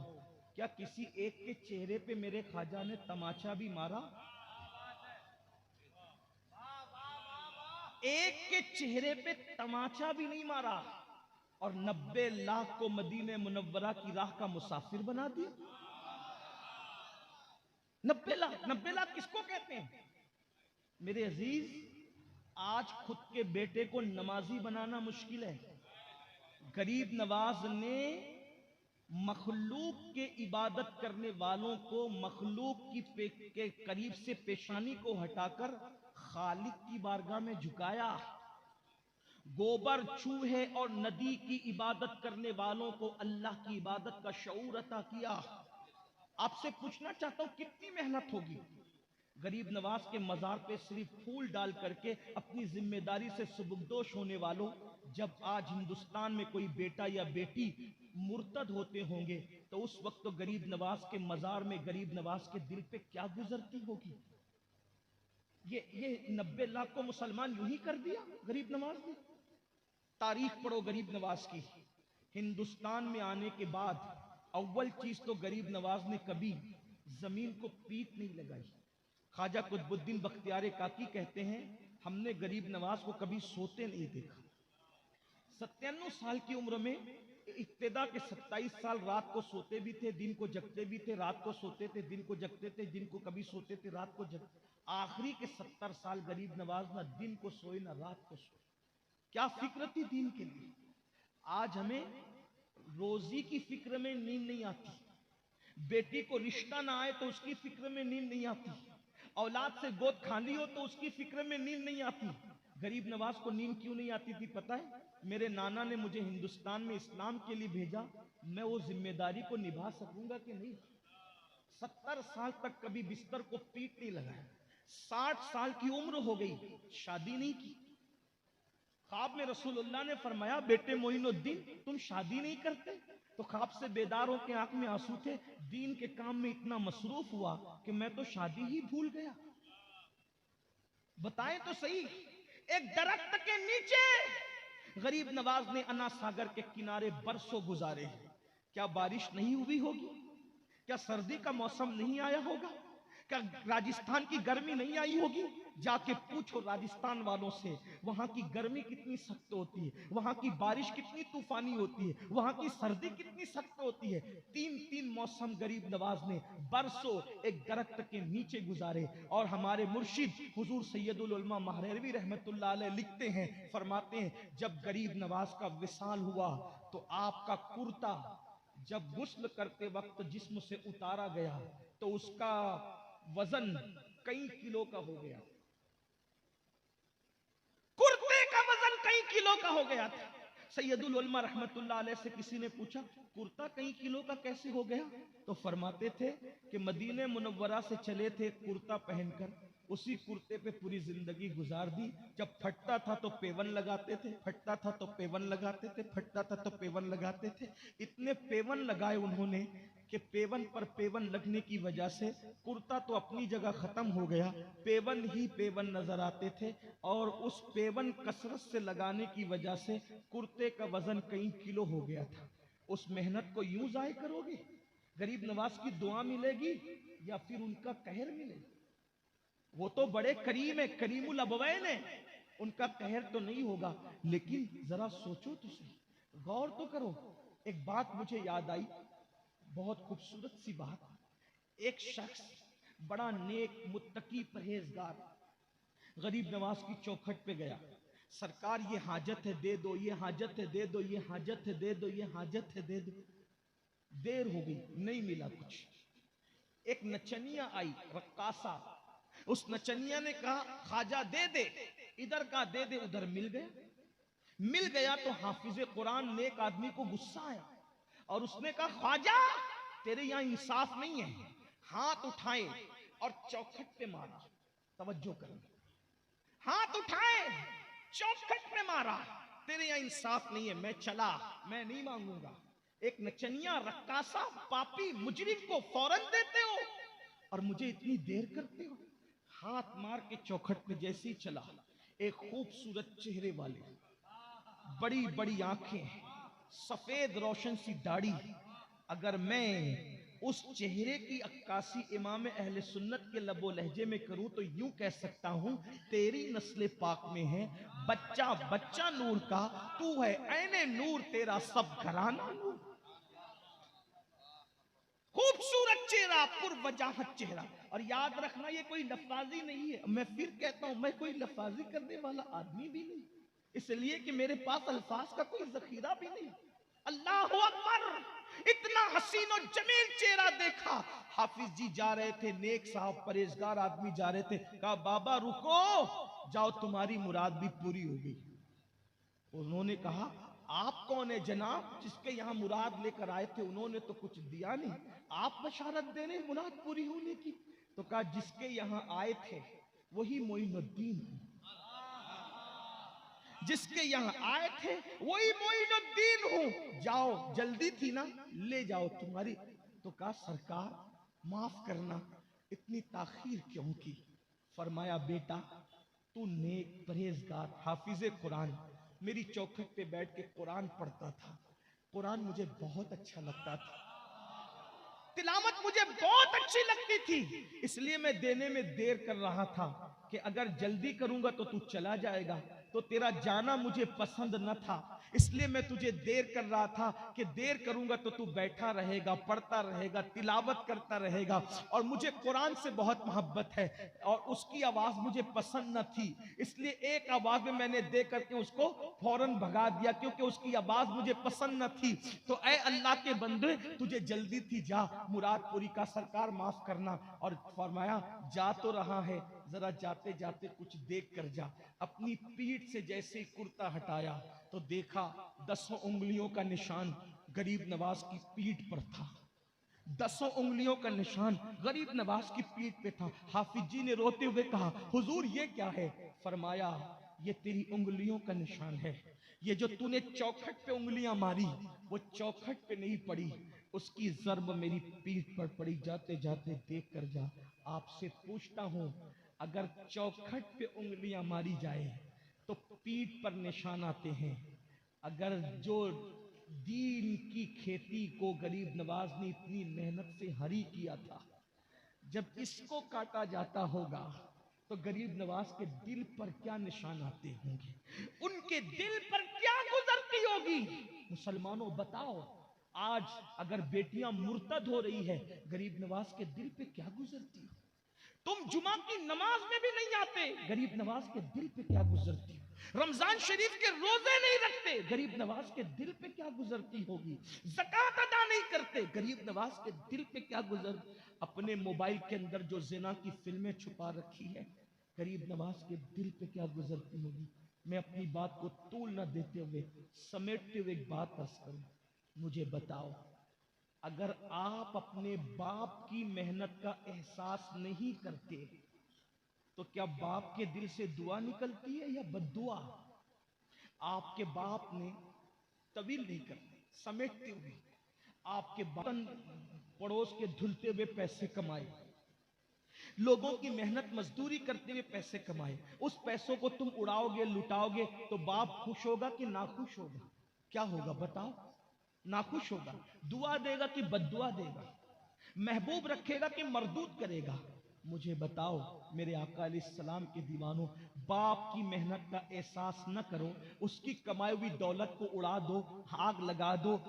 क्या किसी एक के चेहरे पे मेरे ख्वाजा ने तमाचा भी मारा? एक के चेहरे पे तमाचा भी नहीं मारा और 90 लाख को मदीने मुनव्वरा की राह का मुसाफिर बना दिया। 90 लाख किसको कहते हैं? मेरे अजीज, आज खुद के बेटे को नमाजी बनाना मुश्किल है। गरीब नवाज ने मखलूक के इबादत करने वालों को मखलूक के करीब से पेशानी को हटाकर खालिक की बारगाह में झुकाया। गोबर, चूहे और नदी की इबादत करने वालों को अल्लाह की इबादत का शऊर अता किया। आपसे पूछना चाहता हूं, कितनी मेहनत होगी गरीब नवाज के मजार पे सिर्फ फूल डाल करके अपनी जिम्मेदारी से सुबुकदोश होने वालों। जब आज हिंदुस्तान में कोई बेटा या बेटी मुर्तद होते होंगे तो उस वक्त तो गरीब नवाज के मजार में गरीब नवाज के दिल पे क्या गुजरती होगी। ये 90 लाख को मुसलमान यूं ही कर दिया गरीब नवाज ने। तारीख पढ़ो गरीब नवाज की। हिंदुस्तान में आने के बाद अव्वल चीज तो गरीब नवाज ने कभी जमीन को पीठ नहीं लगाई। ख्वाजा कुतुबुद्दीन बख्तियार काकी कहते हैं, हमने गरीब नवाज को कभी सोते नहीं देखा। 97 साल की उम्र में इब्तिदा के 27 साल रात को सोते भी थे, दिन को जगते भी थे, रात को सोते थे, दिन को जगते थे, दिन को कभी सोते थे, रात को जगते। आखिरी के 70 साल गरीब नवाज ना दिन को सोए ना रात को सोए। क्या फिक्र थी दीन के लिए। आज हमें रोजी की फिक्र में नींद नहीं आती, बेटी को रिश्ता ना आए तो उसकी फिक्र में नींद नहीं आती, औलाद से गोद खाली हो तो उसकी फिक्र में नींद नहीं आती। गरीब नवाज को नींद क्यों नहीं आती थी पता है? मेरे नाना ने मुझे हिंदुस्तान में इस्लाम के लिए भेजा, मैं वो जिम्मेदारी को निभा सकूंगा कि नहीं। 70 साल तक कभी बिस्तर को पीठ नहीं लगाया। 60 साल की उम्र हो गई, शादी नहीं की। ख्वाब में रसूलुल्लाह ने फरमाया, बेटे मोइनुद्दीन तुम शादी नहीं करते? तो ख्वाब से बेदार होकर आंख में आंसू थे। दीन के काम में इतना मसरूफ हुआ कि मैं तो शादी ही भूल गया। बताएं तो सही, एक दरख्त के नीचे गरीब नवाज ने अना सागर के किनारे बरसों गुजारे। क्या बारिश नहीं हुई होगी? क्या सर्दी का मौसम नहीं आया होगा? क्या राजस्थान की गर्मी नहीं आई होगी? जाके पूछो राजस्थान वालों से, वहां की गर्मी कितनी सख्त होती है, वहां की बारिश कितनी तूफानी होती है, वहां की सर्दी कितनी सख्त होती है। 3 मौसम गरीब नवाज ने बरसों एक दरख्त के नीचे गुजारे। और हमारे मुर्शिद हुजूर सैयदुल उलमा महरवी रहमतुल्लाह अलैह लिखते हैं, फरमाते हैं, जब गरीब नवाज का विसाल हुआ तो आपका कुर्ता जब गुस्ल करते वक्त जिस्म से उतारा गया तो उसका वजन कई किलो का हो गया। कुर्ते का वजन कई किलो का हो गया था। सैयदुल उलमा रहमतुल्लाह अलैह से किसी ने पूछा, कुर्ता कई किलो का कैसे हो गया? तो फरमाते थे कि मदीने मुनव्वरा से चले थे कुर्ता पहनकर, उसी कुर्ते पे पूरी जिंदगी गुजार दी। जब फटता था तो पेवन लगाते थे, फटता था तो पेवन लगाते थे, फटता था तो पेवन लगाते थे। इतने पेवन लगाए उन्होंने कि पेवन पर पेवन लगने की वजह से कुर्ता तो अपनी जगह खत्म हो गया, पेवन ही पेवन नजर आते थे। और उस पेवन कसरत से लगाने की वजह से कुर्ते का वजन कई किलो हो गया था। उस मेहनत को यूं जाय करोगे? गरीब नवाज की दुआ मिलेगी या फिर उनका कहर मिलेगा? वो तो बड़े करीम है, करीमुल अबवैन है, उनका कहर तो नहीं होगा। लेकिन जरा सोचो तो सही, गौर तो करो। एक बात मुझे याद आई, बहुत खूबसूरत सी बात। एक शख्स बड़ा नेक मुत्तकी परहेजगार गरीब नवाज की चौखट पे गया, सरकार ये हाजत है दे दो, ये हाजत है दे दो, ये हाजत है दे दो, ये हाजत है दे दो। देर हो गई, नहीं मिला कुछ। एक नचनिया आई, रक्कासा। उस नचनिया ने कहा, ख्वाजा दे दे, इधर का दे दे, उधर मिल गया तो हाफिज कुरान नेक आदमी को गुस्सा आया और उसने कहा, ख्वाजा तेरे यहां इंसाफ नहीं है। हाथ उठाए और चौखट पे मारा। तवज्जो करो, हाथ उठाए चौखट पे मारा। तेरे यहां इंसाफ नहीं है, मैं चला, मैं नहीं मांगूंगा। एक नचनिया, रक्कासा, पापी, मुजरिम को फौरन देते हो और मुझे इतनी देर करते हो। हाथ मार के चौखट पे जैसे ही चला, एक खूबसूरत चेहरे वाले, बड़ी बड़ी आंखें, सफेद रोशन सी दाढ़ी। अगर मैं उस चेहरे की अक्कासी इमाम अहले सुन्नत के लबो लहजे में करूं तो यूं कह सकता हूं, तेरी नस्ल पाक में है बच्चा बच्चा नूर का, तू है ऐने नूर, तेरा सब घराना नूर। खूबसूरत चेहरा, पुरवजाहत चेहरा। और याद रखना, ये कोई लफाजी नहीं है। मैं फिर कहता हूं, मैं कोई लफाजी करने वाला आदमी भी नहीं, इसलिए कि मेरे पास अल्फाज का कोई जखीरा भी नहीं। अल्लाह अकबर! इतना हसीन और जमील चेहरा देखा। हाफिज जी जा रहे थे, नेक साहब परहेजगार आदमी जा रहे थे। कहा बाबा रुको, जाओ तुम्हारी मुराद भी पूरी हो गई। उन्होंने कहा आप कौन है जनाब, जिसके यहाँ मुराद लेकर आए थे? उन्होंने तो कुछ दिया नहीं, आप बशारत दे रहे मुराद पूरी होने की। तो कहा जिसके यहाँ आए थे वही मोइनुद्दीन, जिसके यहाँ आए थे वही मोइनुद्दीन हूं। जाओ, जल्दी थी ना, ले जाओ तुम्हारी। तो कहा सरकार माफ करना, इतनी ताखीर क्यों की? फरमाया बेटा, तू नेक परहेजगार हाफिज कुरान, मेरी चौखट पे बैठ के कुरान पढ़ता था। कुरान मुझे बहुत अच्छा लगता था, तिलावत मुझे बहुत अच्छी लगती थी, इसलिए मैं देने में देर कर रहा था कि अगर जल्दी करूंगा तो तू चला जाएगा। तो तेरा जाना मुझे पसंद न था, इसलिए मैं तुझे देर कर रहा था कि देर करूंगा तो तू बैठा रहेगा, पढ़ता रहेगा, तिलावत करता रहेगा। और मुझे कुरान से बहुत मोहब्बत है और उसकी आवाज मुझे पसंद न थी, इसलिए एक आवाज में मैंने दे करके उसको फौरन भगा दिया, क्योंकि उसकी आवाज मुझे पसंद न थी। तो ऐ अल्लाह के बंदे, तुझे जल्दी थी, जा मुराद पूरी का, सरकार माफ करना। और फरमाया जा तो रहा है, जरा जाते जाते कुछ देख कर जा। अपनी पीठ से जैसे ही कुर्ता हटाया तो देखा 10 उंगलियों का निशान गरीब नवाज की पीठ पर था। 10 उंगलियों का निशान गरीब नवाज की पीठ पे था। हाफिज जी ने रोते हुए कहा हुजूर ये क्या है? फरमाया ये तेरी उंगलियों का निशान है। ये जो तूने चौखट पे उंगलियां मारी वो चौखट पे नहीं पड़ी, उसकी जर्ब मेरी पीठ पर पड़ी। जाते जाते देख कर जा। आपसे पूछता हूं, अगर चौखट पे उंगलियां मारी जाए तो पीठ पर निशान आते हैं। अगर जो दीन की खेती को गरीब नवाज ने इतनी मेहनत से हरी किया था, जब इसको काटा जाता होगा तो गरीब नवाज के दिल पर क्या निशान आते होंगे, उनके दिल पर क्या गुजरती होगी। मुसलमानों बताओ, आज अगर बेटियां मुर्तद हो रही है, गरीब नवाज के दिल पे क्या गुजरती हो? तुम जुमा की नमाज में भी नहीं आते, गरीब नवाज के दिल पे क्या गुजरती हो? रमजान शरीफ के रोजे नहीं रखते, गरीब नवाज के दिल पे क्या गुजरती होगी? ज़कात अदा नहीं करते, गरीब नवाज के दिल पे क्या गुजर। अपने मोबाइल के अंदर जो जिना की फिल्में छुपा रखी है, गरीब नवाज के दिल पे क्या गुजरती होगी। मैं अपनी बात को तूल न देते हुए समेटते हुए एक बात अर्ज करूं, मुझे बताओ, अगर आप अपने बाप की मेहनत का एहसास नहीं करते तो क्या बाप के दिल से दुआ निकलती है या बद्दुआ? आपके बाप ने तवील नहीं करते, समेटते हुए आपके बर्तन पड़ोस के धुलते हुए पैसे कमाए, लोगों की मेहनत मजदूरी करते हुए पैसे कमाए, उस पैसों को तुम उड़ाओगे, लुटाओगे तो बाप खुश होगा कि नाखुश होगा? क्या होगा बताओ? नाखुश होगा। दुआ देगा कि बद्दुआ देगा? महबूब रखेगा कि मरदूद करेगा? मुझे बताओ मेरे आका अलैहिस्सलाम के दीवानों, बाप की मेहनत का एहसास न करो, उसकी कमाई हुई दौलत को उड़ा दो, आग लगा दो,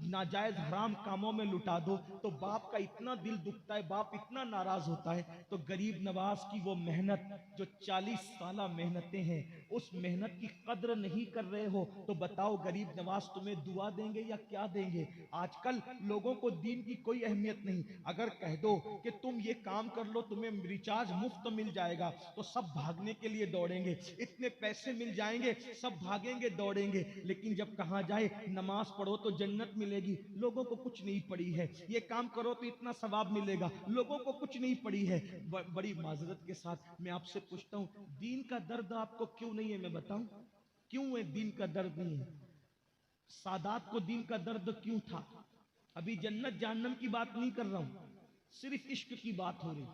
नाजायज हराम कामों में लुटा दो, तो बाप का इतना दिल दुखता है, बाप इतना नाराज होता है। तो गरीब नवाज की वो मेहनत जो 40 साल मेहनतें हैं, उस मेहनत की कद्र नहीं कर रहे हो तो बताओ गरीब नवाज तुम्हें दुआ देंगे या क्या देंगे? आजकल लोगों को दीन की कोई अहमियत नहीं। अगर कह दो कि तुम ये काम कर लो, तुम्हें रिचार्ज मुफ्त मिल जाएगा, तो सब भागने के लिए दौड़ेंगे। इतने पैसे मिल जाएंगे, सब भागेंगे दौड़ेंगे। लेकिन जब कहा जाए नमाज पढ़ो तो जन्नत मिले मिलेगी, लोगों को कुछ नहीं पड़ी है, ये काम करो तो इतना सवाब मिलेगा, लोगों को कुछ नहीं पड़ी है। बड़ी माजरत के साथ मैं आपसे पूछता हूँ, दीन का दर्द आपको क्यों नहीं है? मैं बताऊं क्यों है दीन का दर्द नहीं है। सादात को दीन का दर्द क्यों था? अभी जन्नत जहन्नम की बात नहीं कर रहा हूं, सिर्फ इश्क की बात हो रही।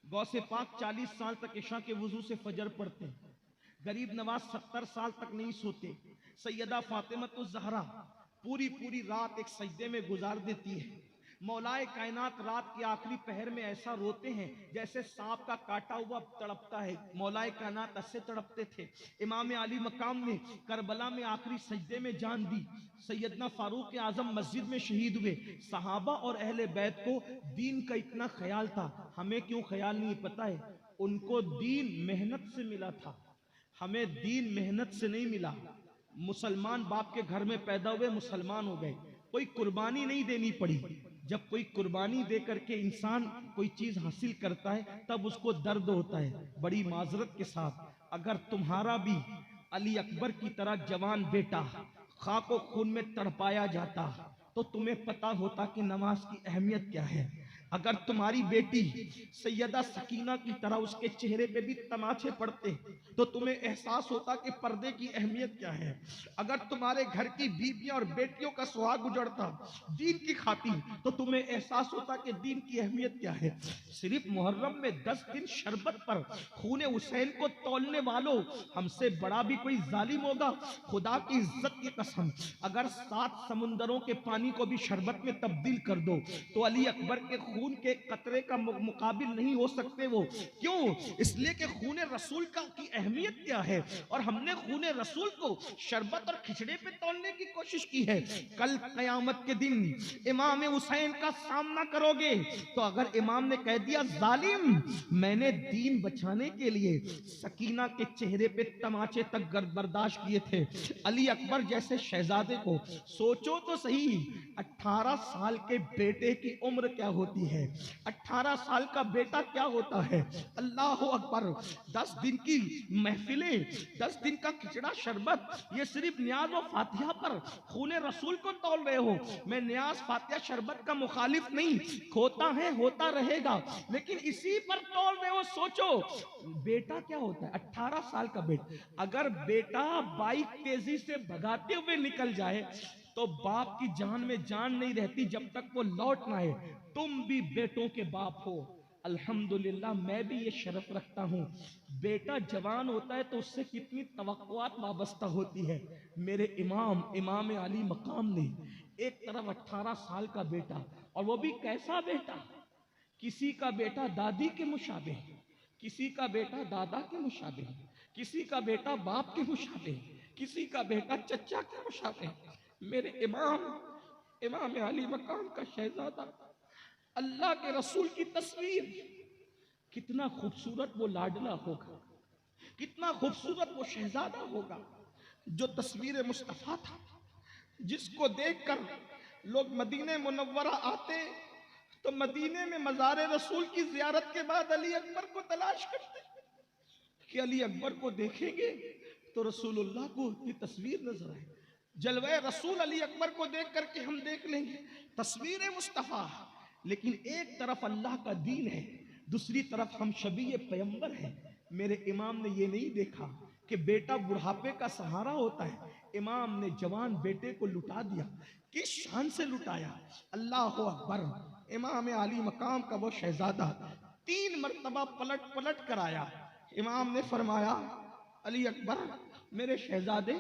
गौसे पाक 40 साल तक इशा के वजू से फजर पढ़ते हैं, गरीब नवाज 70 साल तक नहीं सोते, सैयदा फातिमा ज़हरा पूरी पूरी रात एक सजदे में गुजार देती है। मौलाए कायनात रात की आखिरी पहर में ऐसा रोते हैं जैसे सांप का काटा हुआ तड़पता है। मौलाए कायनात ऐसे तड़पते थे। इमाम अली मकाम ने करबला में आखिरी सजदे में जान दी। सैयदना फारूक आजम मस्जिद में शहीद हुए। सहाबा और अहले बैत को दीन का इतना ख्याल था, हमें क्यों ख्याल नहीं पता है? उनको दीन मेहनत से मिला था, हमें दीन मेहनत से नहीं मिला। मुसलमान बाप के घर में पैदा हुए, मुसलमान हो गए, कोई कुर्बानी नहीं देनी पड़ी। जब कोई कुर्बानी दे करके इंसान कोई चीज हासिल करता है तब उसको दर्द होता है। बड़ी माजरत के साथ, अगर तुम्हारा भी अली अकबर की तरह जवान बेटा खाको खून में तड़पाया जाता तो तुम्हें पता होता कि नमाज की अहमियत क्या है। अगर तुम्हारी बेटी सैयदा सकीना की तरह उसके चेहरे पे भी तमाचे पड़ते तो तुम्हें एहसास होता कि पर्दे की अहमियत क्या है। अगर तुम्हारे घर की बीबियां और बेटियों का सुहाग उजड़ता दीन की खातिर तो तुम्हें एहसास होता कि दीन की अहमियत क्या है। सिर्फ मुहर्रम में 10 दिन शरबत पर खूने हुसैन को तौलने वालों, हमसे बड़ा भी कोई जालिम होगा? खुदा की इज्जत की कसम, अगर 7 समुंदरों के पानी को भी शरबत में तब्दील कर दो तो अली अकबर के खून के कतरे का मुकाबिल नहीं हो सकते वो। क्यों? इसलिए कि खूने रसूल का की अहमियत क्या है, और हमने खूने रसूल को शरबत और खिचड़े पे तौलने की कोशिश की है। कल कयामत के दिन इमाम हुसैन का सामना करोगे तो अगर इमाम ने कह दिया जालिम मैंने दीन बचाने के लिए सकीना के चेहरे पे तमाचे तक बर्दाश्त किए थे, अली अकबर जैसे शहजादे को, सोचो तो सही 18 साल के बेटे की उम्र क्या होती है, 18 साल का बेटा क्या होता है। अल्लाह अकबर, 10 दिन की महफिलें, 10 दिन का खिचड़ा शरबत, ये सिर्फ न्याज और फातिहा पर खूने रसूल को तौल रहे हो। मैं न्याज फातिहा शरबत का मुखालिफ नहीं, होता है होता रहेगा, लेकिन इसी पर तौल रहे हो। सोचो बेटा क्या होता है, 18 साल का बेटा। अगर बेटा बाइक तेजी से भगाते हुए निकल जाए तो बाप की जान में जान नहीं रहती जब तक वो लौट ना आए। तुम भी बेटों के बाप हो, अल्हम्दुलिल्लाह मैं भी ये शरफ रखता हूँ। बेटा जवान होता है तो उससे कितनी तवक्कुआत वाबस्ता होती है। मेरे इमाम अली मकाम ने एक तरफ 18 साल का बेटा, और वो भी कैसा बेटा, किसी का बेटा दादी के मुशाबे, किसी का बेटा दादा के मुशाबे, किसी का बेटा बाप के मुशाबे, किसी का बेटा चचा के मुशाबे। मेरे इमाम अली मकाम का शहजादा, अल्लाह के रसूल की तस्वीर, कितना खूबसूरत वो लाडला होगा, कितना खूबसूरत वो शहजादा होगा जो तस्वीर मुस्तफा था, जिसको देखकर लोग मदीने मुनव्वरा आते तो मदीने में मज़ारे रसूल की जियारत के बाद अली अकबर को तलाश करते कि अली अकबर को देखेंगे तो रसूलुल्लाह को की तस्वीर नजर आए। जलवे रसूल अली अकबर को देख करके हम देख लेंगे तस्वीर मुस्तफ़ा। लेकिन एक तरफ अल्लाह का दीन है, दूसरी तरफ हम शबीए पैगंबर हैं। मेरे इमाम ने ये नहीं देखा कि बेटा बुढ़ापे का सहारा होता है। इमाम ने जवान बेटे को लुटा दिया। किस शान से लुटाया, अल्लाह अकबर। इमाम अली मकाम का वो शहजादा 3 मरतबा पलट पलट कर आया। इमाम ने फरमाया, अली अकबर मेरे शहजादे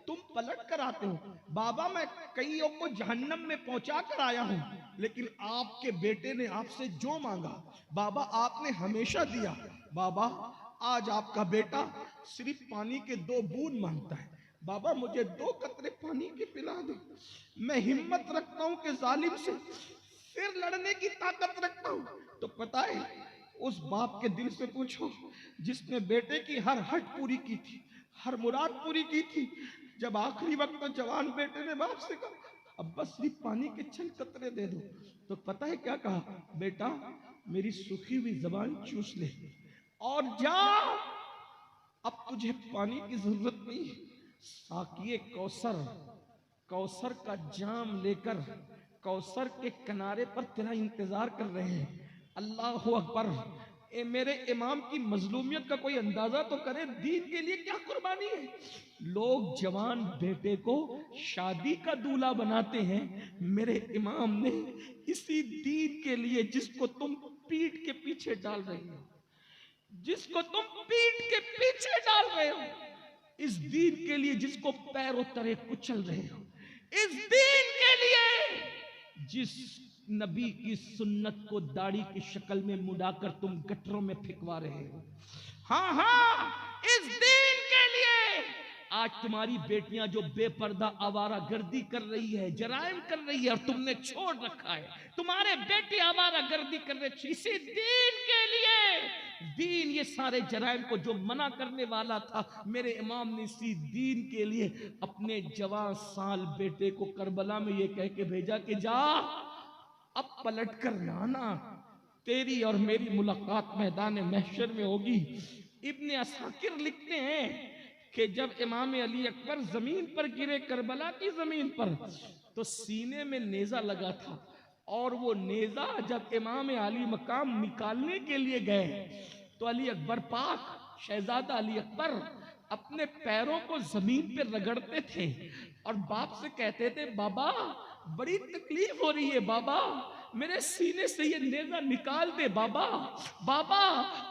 तुम पलट कर आते हो। बाबा मैं कईयों को जहन्नम में पहुंचा कर आया हूं, लेकिन आपके बेटे ने आपसे जो मांगा बाबा आपने हमेशा दिया। बाबा आज आपका बेटा सिर्फ पानी के 2 बूंद मांगता है। बाबा मुझे 2 कतरे पानी के पिला दो। मैं हिम्मत रखता हूं कि जालिम से फिर लड़ने की ताकत रखता हूं। तो पता है उस बाप के दिल से पूछो जिसने बेटे की हर हट पूरी की थी, हर मुराद पूरी की थी। जब आखिरी वक्त तो जवान बेटे ने बाप से कहा अब बस सिर्फ पानी के चंद कतरे दे दो, तो पता है क्या कहा, बेटा मेरी सूखी हुई जबान चूस ले और जा, अब तुझे पानी की जरूरत नहीं। साकिए कौसर कौसर का जाम लेकर कौसर के किनारे पर तेरा इंतजार कर रहे हैं। अल्लाह अकबर। मेरे इमाम की मजलूमियत का कोई अंदाजा तो करे, दीन के लिए क्या कुर्बानी है। लोग जवान बेटे को शादी का दूल्हा बनाते हैं, मेरे इमाम ने इसी दीन के लिए जिसको तुम पीठ के पीछे डाल रहे हो, जिसको तुम पीठ के पीछे डाल रहे हो, इस दीन के लिए जिसको पैरों तले कुचल रहे हो, इस दीन के लिए जिस नबी की सुन्नत को दाढ़ी की शक्ल में मुड़ाकर तुम गटरों में फेंकवा रहे हो, हाँ हाँ, इस दीन के लिए आज तुम्हारी बेटियां जो बेपर्दा आवारा गर्दी कर रही है, जराइम कर रही है, और तुमने छोड़ रखा है। तुम्हारे बेटे आवारा गर्दी कर रहे, इसी दीन के लिए। दीन ये सारे जराइम को जो मना करने वाला था, मेरे इमाम ने इसी दीन के लिए अपने जवान साल बेटे को करबला में ये कह के भेजा कि जा अब पलट कर लाना, तेरी और मेरी मुलाकात मैदान महशर में होगी। इब्ने असाकिर लिखते हैं कि जब इमाम अली अकबर जमीन पर गिरे, करबला की जमीन पर, तो सीने में नेजा लगा था, और वो नेजा जब इमाम अली मकाम निकालने के लिए गए तो अली अकबर पाक, शहजादा अली अकबर अपने पैरों को जमीन पर रगड़ते थे और बाप से कहते थे, बाबा बड़ी तकलीफ हो रही है, बाबा मेरे सीने से ये नेजा निकाल दे बाबा। बाबा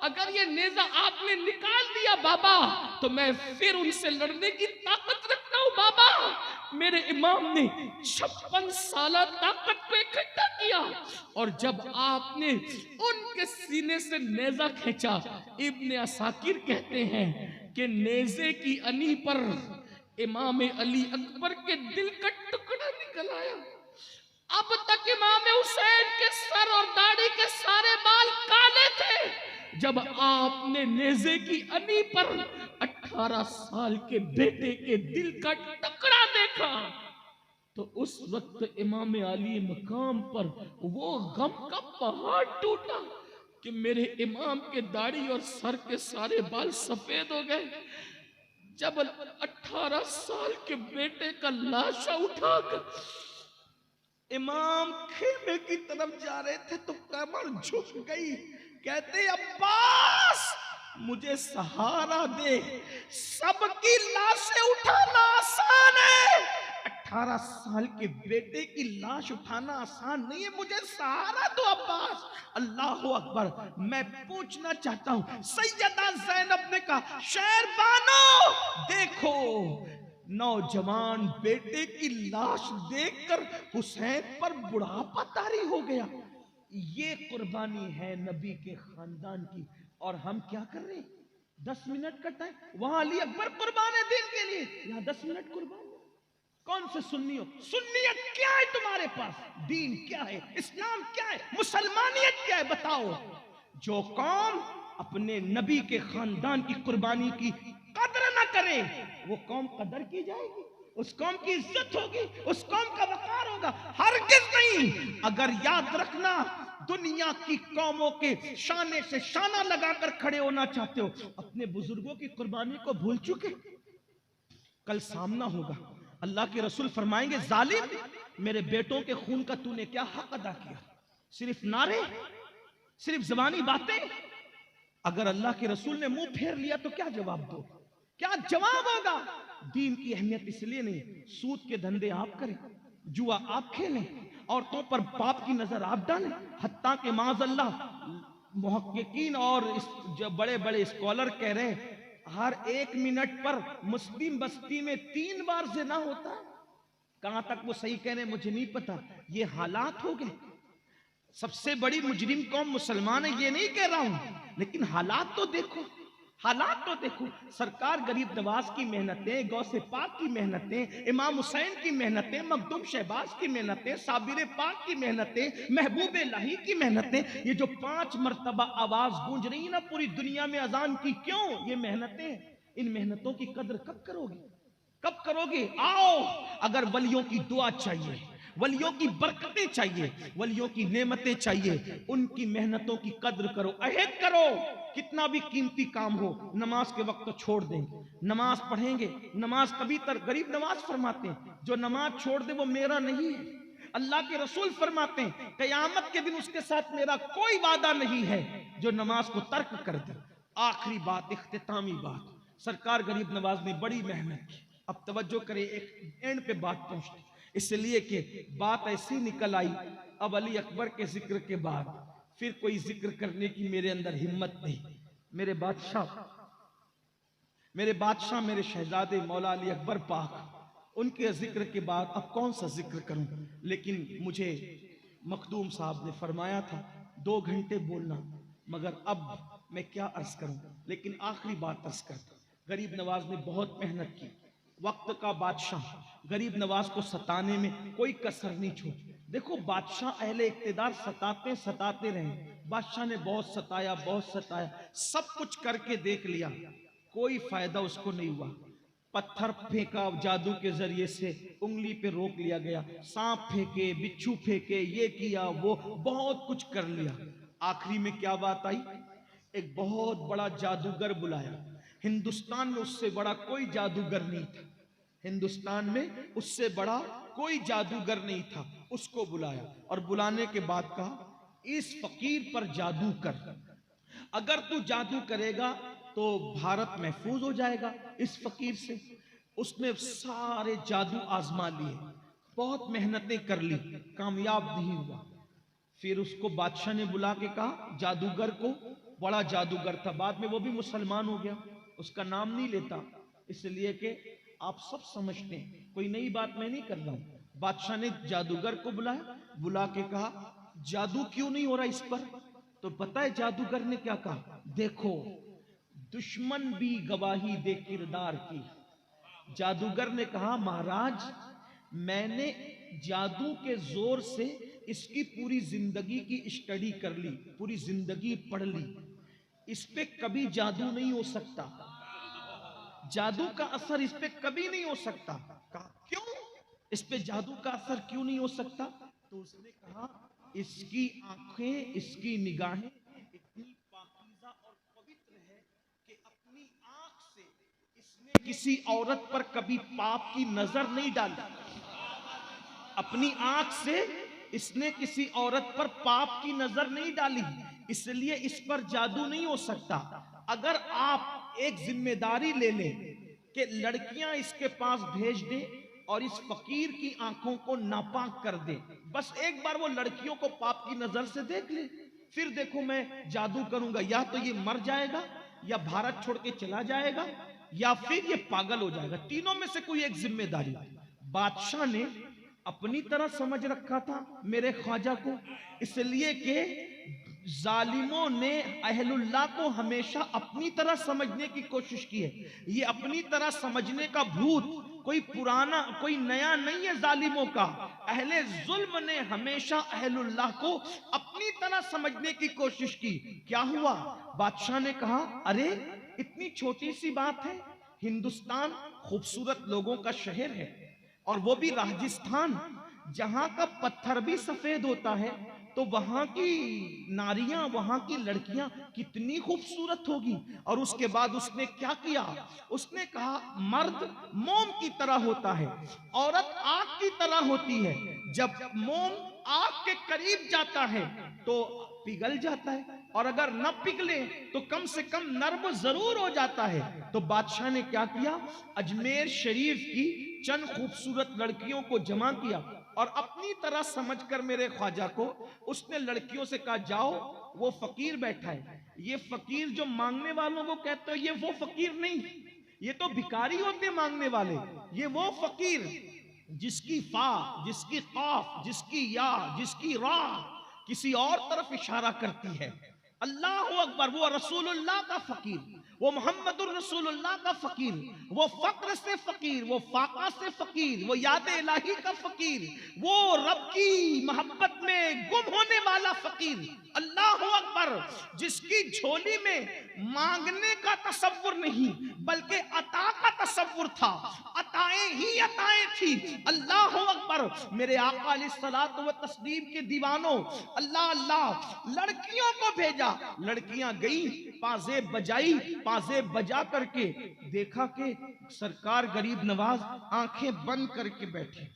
अगर ये नेजा आपने निकाल दिया बाबा, तो मैं फिर उनसे लड़ने की ताकत रखता हूँ बाबा। मेरे इमाम ने 56 साल ताकत को इकट्ठा किया, और जब आपने उनके सीने से नेजा खींचा, इब्ने असाकिर कहते हैं कि नेजे की अनी पर इमाम अली अकबर के दिल का टुकड़ा निकल आया। अब तक इमाम हुसैन के सर और दाढ़ी के सारे बाल काले थे। जब आपने नेज़े की अनी पर 18 साल के बेटे के दिल का टुकड़ा देखा, तो उस वक्त इमाम अली मकाम पर वो गम का पहाड़ टूटा कि मेरे इमाम के दाढ़ी और सर के सारे बाल सफेद हो गए। जब 18 साल के बेटे का लाशा उठाकर इमाम खेमे की तरफ जा रहे थे तो कमर झुक गई। कहते अब्बास मुझे सहारा दे, सबकी लाशें उठाना आसान है, 18 साल के बेटे की लाश उठाना आसान नहीं है, मुझे सहारा दो अब्बास। अल्लाह अकबर। मैं पूछना चाहता हूं, सैयदा ज़ैनब ने कहा, शेरबानो देखो, नौजवान बेटे की लाश देखकर हुसैन पर बुढ़ापा तारी हो गया। ये कुर्बानी है नबी के खानदान की, और हम क्या कर रहे हैं? 10 मिनट का टाइम, वहां अली अकबर कुर्बान है दिन के लिए, यहाँ 10 मिनट कुर्बान। कौन से सुन्नी हो? सुन्नियत क्या है तुम्हारे पास? दीन क्या है? इस्लाम क्या है? मुसलमानियत क्या है? बताओ। जो कौम अपने नबी के खानदान की कुर्बानी की कदर न करे, वो कौम कदर की जाएगी, उस कौम की इज्जत होगी, उस कौम का वकार होगा? हरगिज़ नहीं। अगर याद रखना, दुनिया की कौमों के शाने से शाना लगाकर खड़े होना चाहते हो, अपने बुजुर्गों की कुर्बानी को भूल चुके। कल सामना होगा, अल्लाह के रसूल फरमाएंगे, जालिम मेरे बेटों के खून का तूने क्या हक अदा किया? सिर्फ नारे, सिर्फ ज़बानी बातें। अगर अल्लाह के रसूल ने मुंह फेर लिया तो क्या जवाब दो? क्या जवाब होगा? दीन की अहमियत इसलिए नहीं, सूद के धंधे आप करें, जुआ आप खेलें, औरतों पर पाप की नजर आप डालें, हत्ता के माज़अल्लाह मुहक्किकीन और जो बड़े बड़े स्कॉलर कह रहे हैं, हर 1 मिनट पर मुस्लिम बस्ती में 3 बार ज़िना होता है। कहां तक वो सही कह रहे हैं मुझे नहीं पता, ये हालात हो गए। सबसे बड़ी मुजरिम कौम मुसलमान है, ये नहीं कह रहा हूं, लेकिन हालात तो देखो, हालात तो देखो। सरकार गरीब नवाज की मेहनतें, गौसे पाक की मेहनतें, इमाम हुसैन की मेहनतें, मखदूम शहबाज की मेहनतें, साबिर पाक की मेहनतें, महबूब लाही की मेहनतें, ये जो 5 मरतबा आवाज गूंज रही है ना पूरी दुनिया में अजान की, क्यों? ये मेहनतें। इन मेहनतों की कदर कब करोगे? कब करोगे? आओ, अगर वलियों की दुआ चाहिए, वलियों की बरकतें चाहिए, वलियों की नेमतें चाहिए, उनकी मेहनतों की कद्र करो, अहद करो। कितना भी कीमती काम हो, नमाज के वक्त तो छोड़ देंगे, नमाज पढ़ेंगे। नमाज कभी गरीब नवाज फरमाते हैं, जो नमाज छोड़ दे वो मेरा नहीं है। अल्लाह के रसूल फरमाते हैं कयामत के दिन उसके साथ मेरा कोई वादा नहीं है जो नमाज को तर्क कर दे। आखिरी बात, इख्तितामी बात, सरकार गरीब नवाज ने बड़ी मेहनत की। अब तवज्जो करें, एक एंड पे बात पहुंचती, इसलिए कि बात ऐसी निकल आई। अब अली अकबर के जिक्र के बाद फिर कोई जिक्र करने की मेरे अंदर हिम्मत नहीं। मेरे बादशाह मेरे शहजादे मौला अली अकबर पाक, उनके जिक्र के बाद अब कौन सा जिक्र करूं। लेकिन मुझे मखदूम साहब ने फरमाया था 2 घंटे बोलना, मगर अब मैं क्या अर्ज करूं। लेकिन आखिरी बात अर्ज करता, गरीब नवाज ने बहुत मेहनत की। वक्त का बादशाह गरीब नवाज को सताने में कोई कसर नहीं छोड़ी। देखो बादशाह अहले इक्तिदार सताते रहे, बादशाह ने बहुत सताया, सब कुछ करके देख लिया, कोई फायदा उसको नहीं हुआ। पत्थर फेंका जादू के जरिए से, उंगली पे रोक लिया गया, सांप फेंके, बिच्छू फेंके, ये किया, वो बहुत कुछ कर लिया। आखिरी में क्या बात आई, एक बहुत बड़ा जादूगर बुलाया। हिंदुस्तान में उससे बड़ा कोई जादूगर नहीं था, हिंदुस्तान में उससे बड़ा कोई जादूगर नहीं था। उसको बुलाया और बुलाने के बाद कहा इस फकीर पर जादू कर, अगर तू जादू करेगा तो भारत महफूज हो जाएगा इस फकीर से। उसने सारे जादू आजमा लिए, बहुत मेहनतें कर ली, कामयाब नहीं हुआ। फिर उसको बादशाह ने बुला के कहा, जादूगर को, बड़ा जादूगर था, बाद में वो भी मुसलमान हो गया, उसका नाम नहीं लेता, इसलिए कि आप सब समझते हैं, कोई नई बात मैं नहीं कर रहा हूं। बादशाह ने जादूगर को बुलाया, बुला के कहा जादू क्यों नहीं हो रहा इस पर। तो पता है जादूगर ने क्या कहा, देखो दुश्मन भी गवाही दे किरदार की। जादूगर ने कहा महाराज मैंने जादू के जोर से इसकी पूरी जिंदगी की स्टडी कर ली, पूरी जिंदगी पढ़ ली, इस पे कभी जादू नहीं हो सकता, जादू का असर इस पे कभी नहीं हो सकता। कहा क्यों, इस पे जादू का असर क्यों नहीं हो सकता। तो उसने कहा इसकी आंखें, इसकी निगाहें इतनी पाकीज़ा और पवित्र है कि अपनी आंख से इसने किसी औरत पर कभी पाप की नजर नहीं डाली, अपनी आंख से इसने किसी औरत पर पाप की नजर नहीं डाली, इसलिए इस पर जादू नहीं हो सकता। अगर आप एक जिम्मेदारी ले लें कि लड़कियां इसके पास भेज दें और इस फकीर की आंखों को नापाक कर दें, बस एक बार वो लड़कियों को पाप की नजर से देख ले, फिर देखो मैं जादू करूंगा, या तो ये मर जाएगा, या भारत छोड़ के चला जाएगा, या फिर ये पागल हो जाएगा, तीनों में से कोई एक जिम्मेदारी। बादशाह ने अपनी तरह समझ रखा था मेरे ख्वाजा को, इसलिए कि जालिमों ने अहलुल्लाह को हमेशा अपनी तरह समझने की कोशिश की है। ये अपनी तरह समझने का भूत कोई पुराना कोई नया नहीं है जालिमों का। अहले जुल्म ने हमेशा अहलुल्लाह को अपनी तरह समझने की कोशिश की। क्या हुआ, बादशाह ने कहा अरे इतनी छोटी सी बात है, हिंदुस्तान खूबसूरत लोगों का शहर है, और वो भी राजस्थान, जहां का पत्थर भी सफेद होता है, तो वहां की नारियां, वहां की लड़कियां कितनी खूबसूरत होगी। और उसके बाद उसने क्या किया, उसने कहा मर्द मोम की तरह होता है, औरत आग की तरह होती है, जब मोम आग के करीब जाता है तो पिघल जाता है, और अगर न पिघले तो कम से कम नर्म जरूर हो जाता है। तो बादशाह ने क्या किया, अजमेर शरीफ की चंद खूबसूरत लड़कियों को जमा किया और अपनी तरह समझकर मेरे ख्वाजा को उसने लड़कियों से कहा जाओ वो फकीर बैठा है, ये फकीर जो मांगने वालों को कहते हो, ये वो फकीर नहीं, ये तो भिखारी होते मांगने वाले, ये वो फकीर जिसकी फा, जिसकी काफ, जिसकी या, जिसकी रा किसी और तरफ इशारा करती है। अल्लाह अकबर, वो रसूलुल्लाह का फकीर, वो मोहम्मदुर रसूलुल्लाह का फकीर, वो फक्र से फकीर, वो फाका से फकीर, वो याद इलाही का फकीर, वो रब की मोहब्बत में गुम होने वाला फकीर, अल्लाह अकबर, जिसकी झोली में मांगने का तसव्वुर नहीं बल्कि अता का तसव्वुर था, अताएं ही अताएं थी। अल्लाह अकबर। मेरे आका अलैहिस्सलात व तस्लीम के दीवानों, अल्लाह अल्लाह, लड़कियों को भेजा, लड़कियां गई, पाजेब बजाई, पाजेब बजा करके देखा कि सरकार गरीब नवाज आंखें बंद करके बैठे।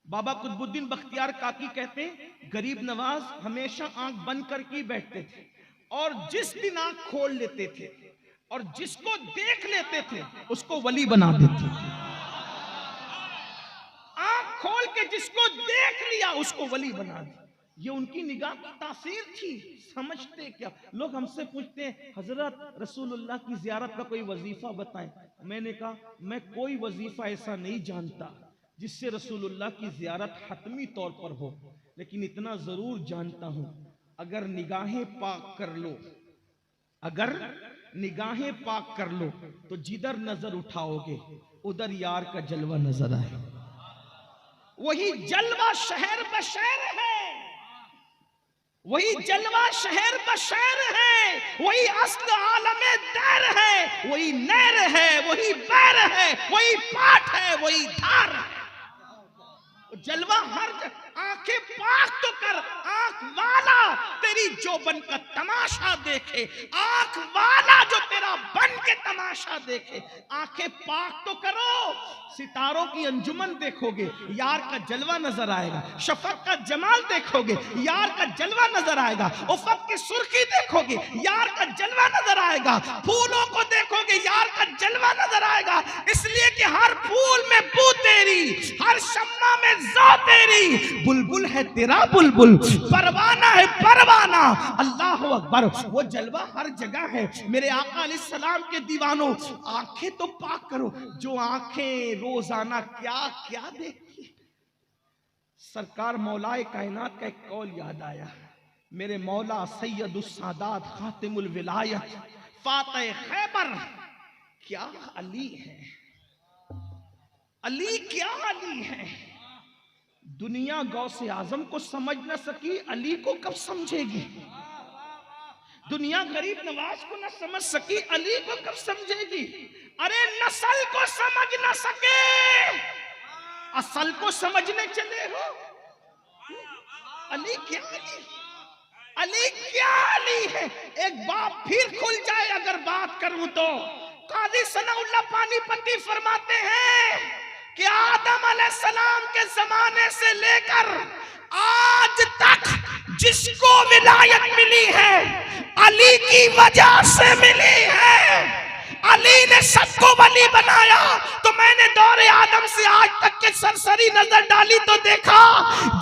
बाबा कुतुबुद्दीन बख्तियार काकी कहते हैं गरीब नवाज हमेशा आंख बंद करके बैठते थे, और जिस दिन आंख खोल लेते थे और जिसको देख लेते थे उसको वली बना देते थे। आंख खोल के जिसको देख लिया उसको वली बना दिया। ये उनकी निगाह की तासीर थी। समझते क्या लोग हमसे पूछते हैं हजरत रसूलुल्लाह की जियारत का कोई वजीफा बताएं। मैंने कहा मैं कोई वजीफा ऐसा नहीं जानता जिससे रसूलुल्लाह की जियारत हतमी तौर पर हो, लेकिन इतना जरूर जानता हूं अगर निगाहें पाक कर लो, अगर निगाहें पाक कर लो तो जिधर नजर उठाओगे उधर यार का जलवा नजर आए। वही जलवा शहर बशहर है, वही जलवा शहर बशहर है, वही अस्ल आलमे दैर है, वही नैर है, वही बैर है, वही पाठ है, वही धार है। जलवा हर आंखें पाक तो कर, आंख वाला तेरी जोबन का तमाशा देखे, आंख वाला जो तेरा बन के तमाशा देखे। आंखें पाक तो करो, सितारों की अंजुमन देखोगे यार का जलवा नजर आएगा, शफक का जमाल देखोगे यार का जलवा नजर आएगा, उफक की सुर्खी देखोगे यार का जलवा नजर आएगा, फूलों को देखोगे यार का जलवा नजर आएगा। इसलिए कि हर फूल में बू तेरी, हर शम्मा में ज़ौ तेरी, बुलबुल है तेरा बुलबुल, परवाना है परवाना। अल्लाह अकबर। वो जलवा हर जगह है। मेरे आका अलैहिस्सलाम के दीवानों, आंखें तो पाक करो। जो आंखें रोजाना क्या क्या देखती। सरकार मौलाए कायनात का एक कौल याद आया। मेरे मौला सैयदुस सादात खातिमुल विलायत फातिह खैबर, क्या अली है, अली क्या अली है। दुनिया गौसे आजम को समझ न सकी, अली को कब समझेगी। दुनिया गरीब नवाज को न समझ सकी, अली को कब समझेगी। अरे नस्ल को समझ न सके, असल को समझने चले हो। अली क्या अली, अली क्या अली है। एक बात फिर खुल जाए अगर बात करूं तो। काजी सनाउल्लाह पानीपती फरमाते हैं कि आदम अलैहिस्सलाम के जमाने से लेकर आज तक जिसको विलायत मिली है अली की वजह से मिली है। अली ने सबको वली बनाया। तो मैंने दौरे आदम से आज तक के सरसरी नजर डाली तो देखा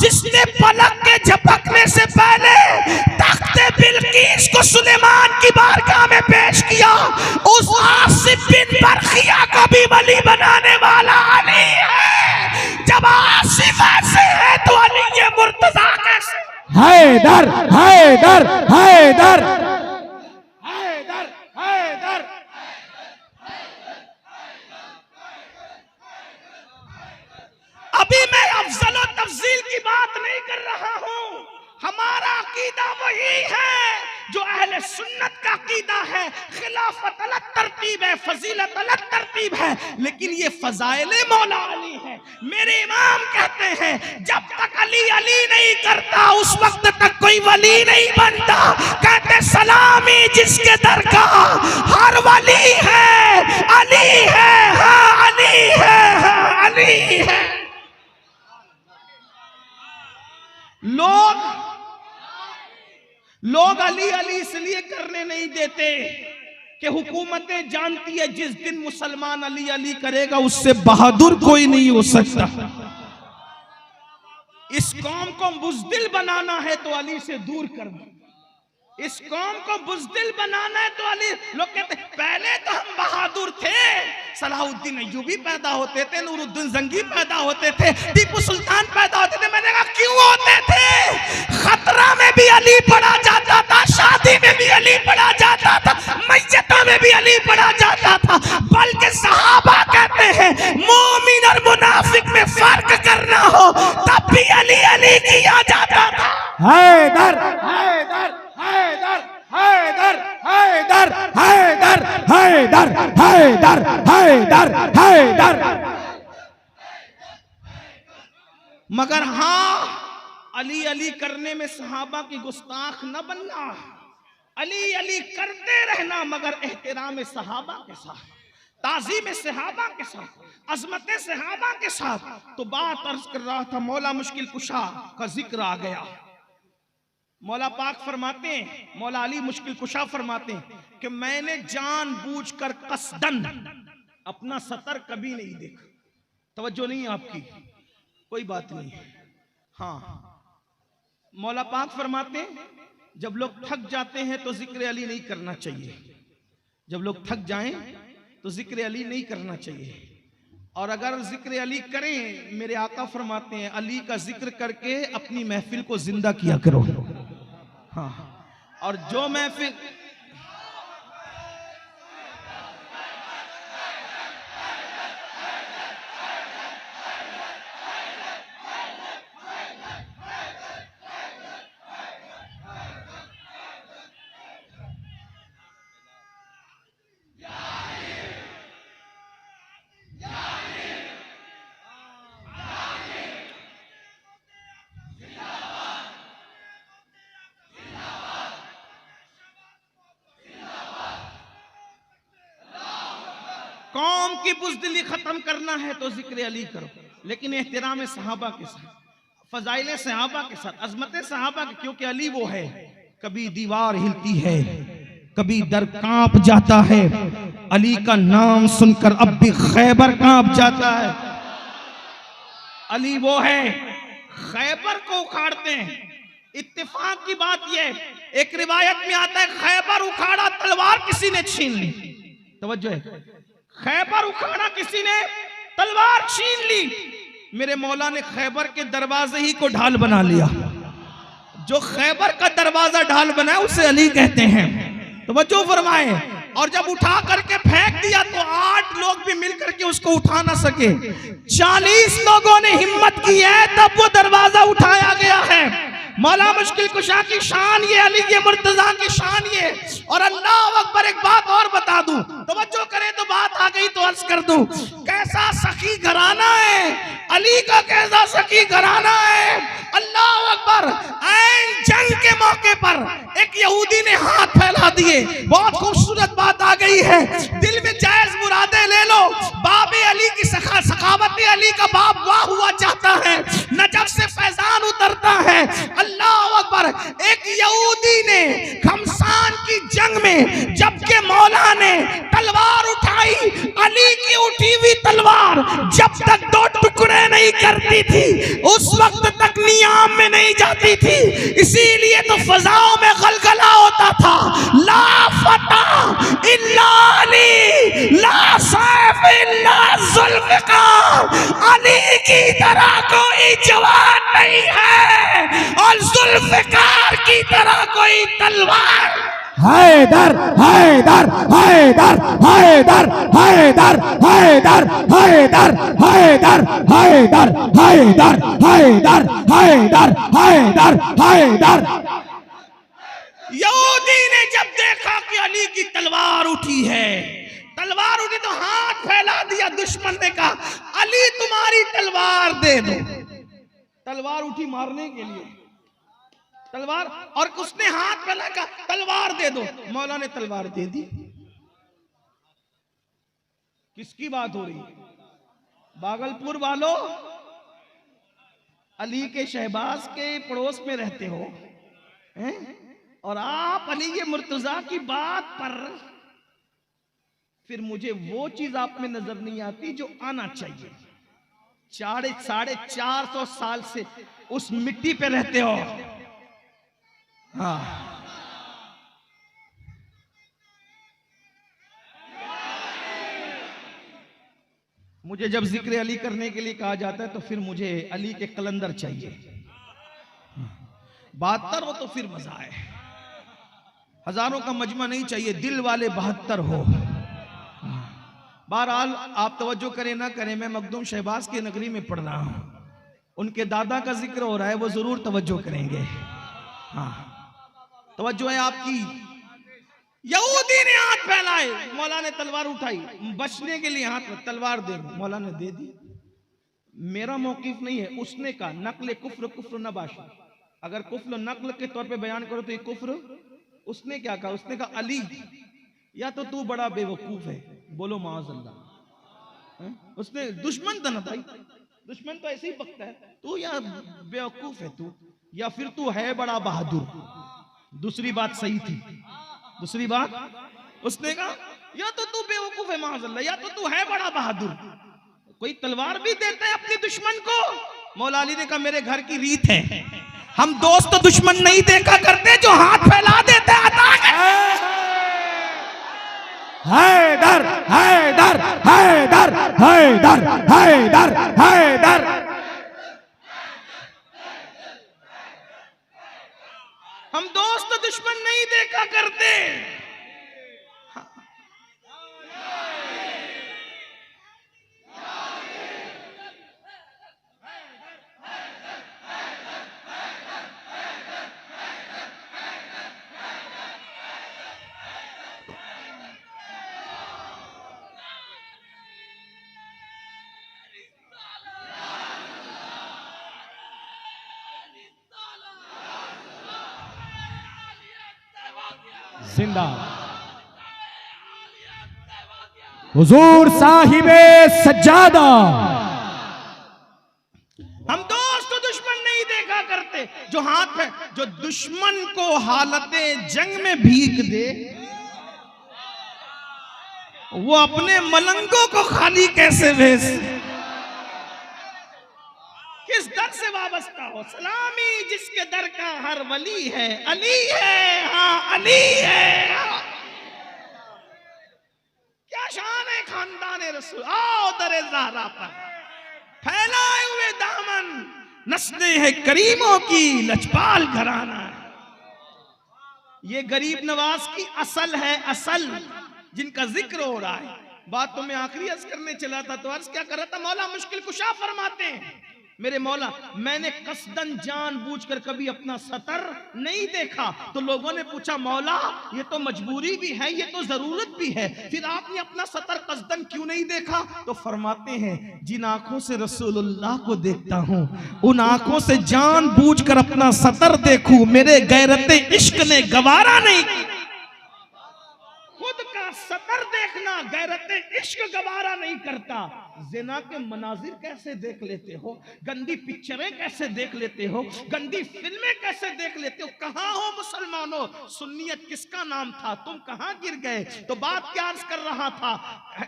जिसने पलक के झपकने से पहले तख्ते बिल्किस को सुलेमान की बारगाह में पेश किया, उस आसिफ बिन बरखिया को भी वली बनाने वाला अली है। जब आसिफ ऐसे है तो अली ये मुर्तजा कैसे। हैदर हैदर हैदर हैदर हैदर। अभी मैं अफजल और तफजील की बात नहीं कर रहा हूं। हमारा अकीदा वही है जो अहले सुन्नत का अकीदा है। खिलाफत अलग तरतीब है, फजीलत अलग तरतीब है, लेकिन ये फजाइले मौला अली है। मेरे इमाम कहते हैं जब तक अली अली नहीं करता उस वक्त तक कोई वली नहीं बनता। कहते सलामी जिसके दर का हर वली है, अली है, हाँ अली है, हाँ अली है। लोग अली अली इसलिए करने नहीं देते कि हुकूमतें जानती है जिस दिन मुसलमान अली अली करेगा उससे बहादुर कोई नहीं हो सकता। इस कौम को बुज़दिल बनाना है तो अली से दूर करना। इस कौम को बुज़दिल बनाना है तो अली। लोग कहते पहले तो हम बहादुर थे, सलाहुद्दीन अय्यूबी पैदा होते थे, नूरुद्दीन जंगी पैदा होते थे, टीपू सुल्तान पैदा होते थे। मैंने कहा क्यों होते थे। खतरा में भी अली पढ़ा जाता था, शादी में भी अली पढ़ा जाता था, मस्जिदों में भी अली पढ़ा जाता था। बल्कि सहाबा कहते हैं मोमिन और मुनाफिक में फर्क करना हो तब भी अली अली किया जाता था। हैदर हैदर हैदर हैदर हैदर हैदर हैदर हैदर हैदर हैदर। मगर हाँ, अली अली करने में सहाबा की गुस्ताख न बनना, अली अली करते रहना मगर एहतराम सहाबा के साथ, ताज़ीम सहाबा के साथ, अजमत सहाबा के साथ। तो बात अर्ज कर रहा था, मौला मुश्किल कुशा का जिक्र आ गया। मौला पाक फरमाते हैं, मौला अली मुश्किल कुशा फरमाते हैं कि मैंने जानबूझकर कसदन अपना सतर कभी नहीं देखा। तवज्जो नहीं आपकी, कोई बात नहीं। हाँ, मौला पाक फरमाते हैं जब लोग थक जाते हैं तो जिक्र अली नहीं करना चाहिए, जब लोग थक जाएं तो जिक्र अली नहीं करना चाहिए। और अगर जिक्र अली करें, मेरे आका फरमाते हैं अली का जिक्र करके अपनी महफिल को जिंदा किया करो। हाँ, और जो महफिल कौम की बुज़दिली खत्म करना है तो जिक्र अली करो, लेकिन एहतराम सहाबा के साथ, फजाइल सहाबा के साथ, अजमत सहाबा के, क्योंकि अली वो है कभी दीवार हिलती है कभी दर कांप जाता है। अली का नाम सुनकर अब भी खैबर कांप जाता है। अली वो है खैबर को उखाड़ते हैं। इत्तेफाक की बात यह, एक रिवायत में आता है खैबर उखाड़ा तलवार किसी ने छीन ली। तवज्जो है, खैबर उखाड़ा किसी ने तलवार छीन ली। मेरे मौला ने खैबर के दरवाजे ही को ढाल बना लिया। जो खैबर का दरवाजा ढाल बनाया उसे अली कहते हैं। तवज्जो फरमाए। और जब उठा करके फेंक दिया तो 8 लोग भी मिलकर के उसको उठा ना सके। 40 लोगों ने हिम्मत की है, तब वो दरवाजा उठाया गया है। मौला मुश्किल कुशा की शान ये, अली के मुर्तजा की शान ये। और अल्लाह अकबर, एक बात और बता दूं, तवज्जो करें तो बात आ गई तो अर्ज कर दूं, कैसा सखी घराना है अली का, कैसा सखी घराना है। अल्लाह अकबर। ऐन जंग के मौके पर एक यहूदी ने हाथ फैला दिए। बहुत खूबसूरत बात आ गई है, दिल में जायज मुरादे ले लो। बाबे अली की सखावत अली का बाप वाह हुआ चाहता है, नजफ से फैजान उतरता है। अल्लाह अकबर। एक यहूदी ने खमसान की जंग में जबकि मौला ने तलवार उठाई, अली की उठी हुई तलवार जब तक 2 टुकड़े नहीं करती थी उस वक्त तक नियाम में नहीं जाती थी। इसीलिए तो फजाओं में गलगला होता था, ला फतह इल्ला अली, ला सैफ इल्ला जुल्फ़िकार। अली की तरह कोई जवान नहीं है और जुल्फ़िकार की तरह कोई तलवार। हैदर हैदर हैदर हैदर हैदर हैदर हैदर हैदर हैदर हैदर हैदर हैदर हैदर हैदर। यहूदी ने जब देखा कि अली की तलवार उठी है, तलवार उठी तो हाथ फैला दिया। दुश्मन ने कहा अली तुम्हारी तलवार दे दो। तलवार उठी मारने के लिए, तलवार, और उसने हाथ फैला का तलवार दे दो। मौला ने तलवार दे दी। किसकी बात हो रही है? भागलपुर वालों, अली के शहबाज के पड़ोस में रहते हो हैं? और आप अली के मुर्तजा की बात पर, फिर मुझे वो चीज आप में नजर नहीं आती जो आना चाहिए। 450 साल से उस मिट्टी पे रहते हो। हाँ, मुझे जब जिक्र अली करने के लिए कहा जाता है तो फिर मुझे अली के कलंदर चाहिए। 72 हो तो फिर मजा है, हजारों का मजमा नहीं चाहिए, दिल वाले 72 हो। बहरहाल आप तवज्जो करें ना करें, मैं मखदूम शहबाज की नगरी में पढ़ रहा हूं, उनके दादा का जिक्र हो रहा है, वो जरूर तवज्जो करेंगे। हाँ, तवज्जो है आपकी। यहूदी ने हाथ फैलाए, मौला ने तलवार उठाई, बचने के लिए हाथ में तलवार दे, मौला ने दे दी। मेरा मौकिफ नहीं है, उसने कहा नकल कुफ्र कुफ्र न बाशा, अगर कुफ्र नकल के तौर पे बयान करो तो ये कुफ्र। उसने क्या कहा, उसने कहा अली या तो तू बड़ा बेवकूफ है, बोलो माअज़ल्लाह। उसने दुश्मन था ना भाई, दुश्मन तो ऐसे ही बकता है, तू या बेवकूफ है तू, या फिर तू है बड़ा बहादुर। दूसरी बात सही थी, दूसरी बात उसने कहा या तो तू बेवकूफ है माअज़ल्लाह, या तो तू है बड़ा बहादुर। कोई तलवार भी देता है अपने दुश्मन को। मौला अली ने कहा मेरे घर की रीत है, हम दोस्त तो दुश्मन नहीं देखा करते, जो हाथ फैला देते हैदर हैदर हैदर हैदर हैदर हैदर। हम दोस्त तो दुश्मन नहीं देखा करते। जिंदा हुजूर साहिबे सज्जादा। हम दोस्त तो दुश्मन नहीं देखा करते, जो हाथ में, जो दुश्मन को हालते जंग में भीख दे, वो अपने मलंगों को खाली कैसे भेज। किस दर से वाबस्ता हो, सलामी जिसके दर का हर वली है, अली है, हाँ अली है। हाँ। क्या शान है खानदान रसूल, आओ दरे ज़हरा पर फैलाए हुए दामन, नस्ले है करीमों की लजपाल घराना। ये गरीब नवाज की असल है, असल जिनका जिक्र हो रहा है। बात तो मैं आखिरी अर्ज करने चला था, तो अर्ज क्या कर रहा था, मौला मुश्किल कुशा फरमाते हैं, मेरे मौला मैंने कसदन जानबूझकर कभी अपना सतर नहीं देखा। तो लोगों ने पूछा मौला ये तो मजबूरी भी है, ये तो जरूरत भी है, फिर आपने अपना सतर कसदन क्यों नहीं देखा। तो फरमाते हैं जिन आंखों से रसूलुल्लाह को देखता हूं, उन आंखों से जानबूझकर अपना सतर देखूं, मेरे गैरते इश्क ने गवारा नहीं। खुद का सतर देखना गैरते इश्क गवारा नहीं करता। ज़िना के मनाजिर कैसे देख लेते हो, गंदी पिक्चरें कैसे देख लेते हो, गंदी फिल्में कैसे देख लेते हो। कहां हो मुसलमानों, सुन्नियत किसका नाम था, तुम कहां गिर गए। तो बात क्या अर्ज कर रहा था,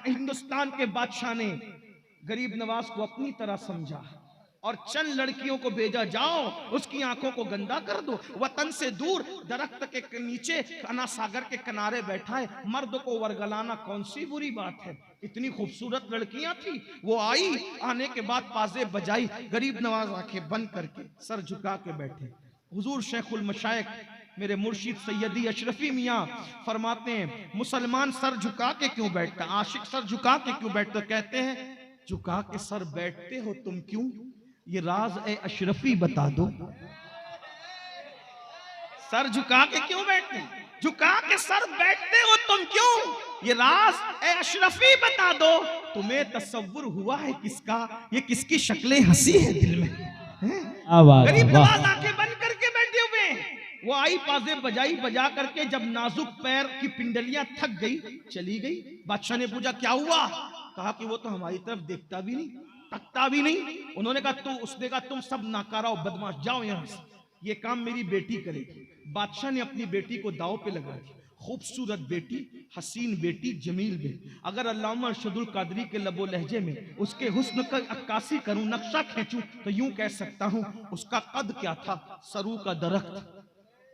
हिंदुस्तान के बादशाह ने गरीब नवाज को अपनी तरह समझा और चंद लड़कियों को भेजा, जाओ उसकी आंखों को गंदा कर दो। वतन से दूर दरख्त के नीचे खाना सागर के किनारे बैठा है, मर्द को वरगलाना कौन सी बुरी बात है। इतनी खूबसूरत लड़कियां थी, वो आई, आने के बाद पाजे बजाई, गरीब नवाज आंखें बंद करके सर झुका के बैठे। हुजूर शेखुल मशाइख मेरे मुर्शिद सैयदी अशरफी मियाँ फरमाते हैं मुसलमान सर झुका के क्यों बैठता, आशिक सर झुका के क्यों बैठते। कहते हैं झुका के सर बैठते हो तुम क्यों, ये राज ए अशरफी बता दो। सर झुका के क्यों बैठते, झुका के सर बैठते हो तुम क्यों, ये राज ए अशरफी बता दो। तुम्हें तसव्वुर हुआ है किसका, ये किसकी शक्लें हंसी है दिल में। गरीब नवाज आंखें बंद करके बैठे हुए, वो आई पाजे बजाई, बजा करके जब नाजुक पैर की पिंडलियां थक गई चली गई। बादशाह ने पूछा क्या हुआ, कहा कि वो तो हमारी तरफ देखता भी नहीं, तकता भी नहीं। उन्होंने कहा तू, उसने कहा तुम सब नाकारा और बदमाश, जाओ यहां से, ये काम मेरी बेटी करेगी। बादशाह ने अपनी बेटी को दांव पे लगा दिया। खूबसूरत बेटी, हसीन बेटी, जमील बेटी। अगर अल्लामा अरशदुल कादरी के लबो लहजे में उसके हुस्न का अक्कासी करूं, नक्शा खींचूं, तो यूं कह सकता हूं उसका कद क्या था, सरू का दरख्त।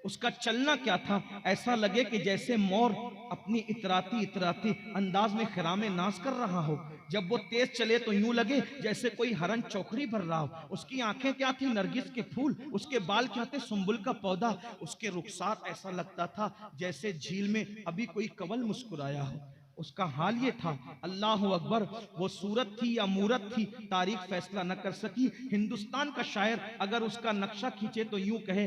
उसका चलना क्या था, ऐसा लगे कि जैसे मोर अपनी इतराती इतराती अंदाज में खिरामे नाज कर रहा हो। जब वो तेज चले तो यूं लगे जैसे कोई हरन चौकड़ी भर रहा हो। उसकी आंखें क्या थी, नरगिस के फूल, उसके बाल क्या थे, सुंबुल का पौधा। उसके रुखसात ऐसा लगता था जैसे झील में अभी कोई कवल मुस्कुराया हो। उसका हाल ये था, अल्लाह अकबर, वो सूरत थी या मूरत थी, तारीख फैसला न कर सकी। हिंदुस्तान का शायर अगर उसका नक्शा खींचे तो यूं कहे,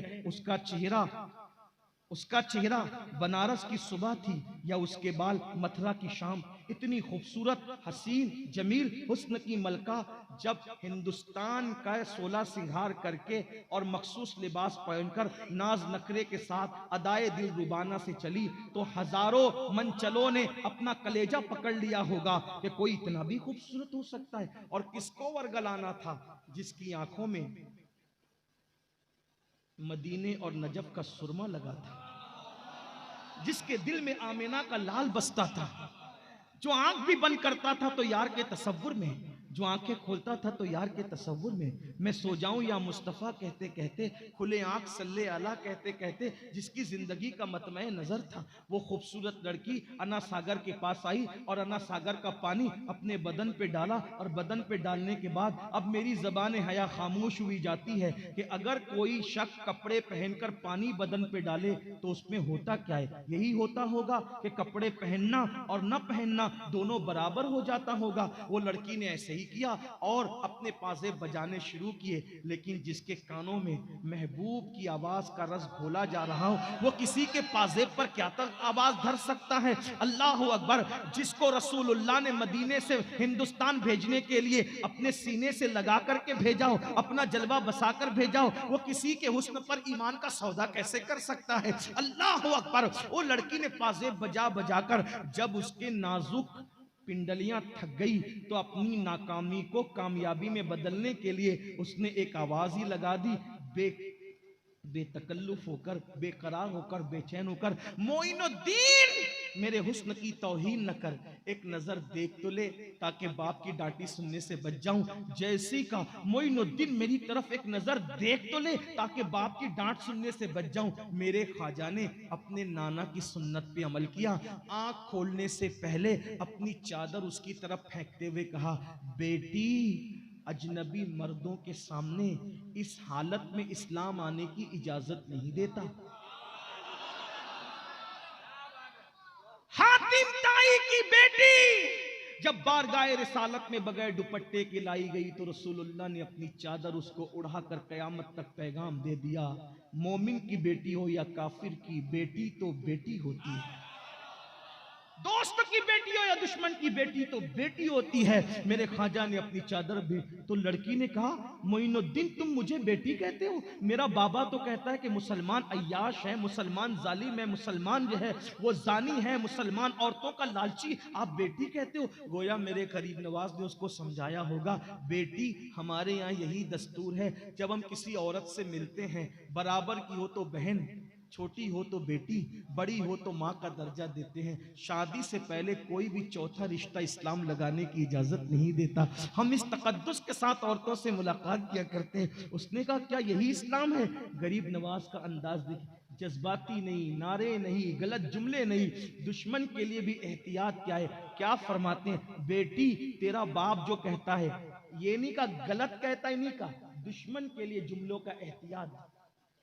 उसका चेहरा बनारस की सुबह थी या उसके बाल मथुरा की शाम। इतनी खूबसूरत, हसीन, जमील हुस्न की मलका जब हिंदुस्तान का 16 सिंगार करके और मखसूस लिबास पहनकर नाज नखरे के साथ अदाए दिल रुबाना से चली, तो हजारों मनचलों ने अपना कलेजा पकड़ लिया होगा कि कोई इतना भी खूबसूरत हो सकता है। और किसको वरगलाना था? जिसकी आंखों में मदीने और नजफ का सुरमा लगा था, जिसके दिल में आमिना का लाल बसता था, जो आंख भी बंद करता था तो यार के तसव्वुर में, जो आंखें खोलता था तो यार के तसव्वुर में। मैं सो जाऊं या मुस्तफा कहते कहते, खुले आंख सल्ले अला कहते कहते, जिसकी जिंदगी का मतमय नजर था, वो खूबसूरत लड़की अन्ना सागर के पास आई और अन्ना सागर का पानी अपने बदन पे डाला। और बदन पे डालने के बाद अब मेरी ज़बान हया खामोश हुई जाती है कि अगर कोई शख्स कपड़े पहनकर पानी बदन पे डाले तो उसमें होता क्या है? यही होता होगा कि कपड़े पहनना और न पहनना दोनों बराबर हो जाता होगा। वो लड़की ने ऐसे ही किया और अपने पाजेब बजाने शुरू किए। लेकिन जिसके कानों में महबूब की आवाज का रस घोला जा रहा हो, वो किसी के पाजेब पर क्या तक आवाज धर सकता है? अल्लाह अकबर। जिसको रसूलुल्लाह ने मदीने से हिंदुस्तान भेजने के लिए अपने सीने से लगा करके भेजा हो, अपना जलवा बसाकर भेजा हो, वो किसी के हुस्न पर ईमान का सौदा कैसे कर सकता है? अल्लाह अकबर। वो लड़की ने पाजेब बजा बजाकर जब उसके नाजुक पिंडलियां थक गई तो अपनी नाकामी को कामयाबी में बदलने के लिए उसने एक आवाज ही लगा दी, बेतकल्लुफ होकर, बेकरार होकर, बेचैन होकर, मोइनुद्दीन मेरे हुस्न की तौहीन न कर, एक नजर देख तो ले ताकि बाप की डांटी सुनने से बच जाऊं। जैसी का मोइनुद्दीन मेरी तरफ एक नजर देख तो ले ताकि बाप की डांट सुनने से बच जाऊं। मेरे ख्वाजा ने अपने नाना की सुन्नत पे अमल किया। आंख खोलने से पहले अपनी चादर उसकी तरफ फेंकते हुए कहा, बेटी, अजनबी मर्दों के सामने इस हालत में इस्लाम आने की इजाजत नहीं देता। हातिम ताई की बेटी जब बारगाह रिसालत में बगैर दुपट्टे के लाई गई तो रसूलुल्लाह ने अपनी चादर उसको उड़ाकर कयामत तक पैगाम दे दिया, मोमिन की बेटी हो या काफिर की, बेटी तो बेटी होती है। दोस्त की बेटी हो या दुश्मन की बेटी तो बेटी होती है। मेरे ख्वाजा ने अपनी चादर भी, तो लड़की ने कहा, मोइनुद्दीन तुम मुझे बेटी कहते हो? मेरा बाबा तो कहता है कि मुसलमान अय्याश है, मुसलमान जालिम है, मुसलमान जो है वो जानी है, मुसलमान औरतों का लालची, आप बेटी कहते हो? गोया मेरे करीब नवाज ने उसको समझाया होगा, बेटी हमारे यहाँ यही दस्तूर है, जब हम किसी औरत से मिलते हैं, बराबर की हो तो बहन, छोटी हो तो बेटी, बड़ी हो तो माँ का दर्जा देते हैं। शादी से पहले कोई भी चौथा रिश्ता इस्लाम लगाने की इजाजत नहीं देता। हम इस तकद्दुस के साथ औरतों से मुलाकात किया करते हैं। उसने कहा, क्या यही इस्लाम है? गरीब नवाज का अंदाज देखिए, जज्बाती नहीं, नारे नहीं, गलत जुमले नहीं, दुश्मन के लिए भी एहतियात क्या है। क्या फरमाते हैं, बेटी तेरा बाप जो कहता है, ये नहीं का गलत कहता है, नहीं का दुश्मन के लिए जुमलों का एहतियात,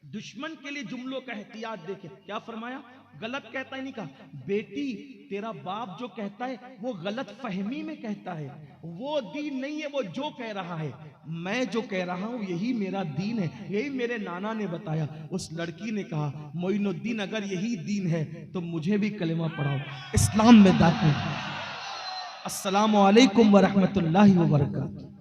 दुश्मन के लिए जुमलों का एहतियात देखे। क्या फरमाया? गलत कहता है, नहीं कहा, बेटी तेरा बाप जो कहता है वो गलत फहमी में कहता है, वो दीन नहीं है, वो जो कह रहा है, मैं जो कह रहा हूं यही मेरा दीन है, यही मेरे नाना ने बताया। उस लड़की ने कहा, मोइनुद्दीन अगर यही दीन है तो मुझे भी कलेमा पढ़ाओ, इस्लाम में दाखिल। अस्सलामु अलैकुम व रहमतुल्लाहि व बरकातहू।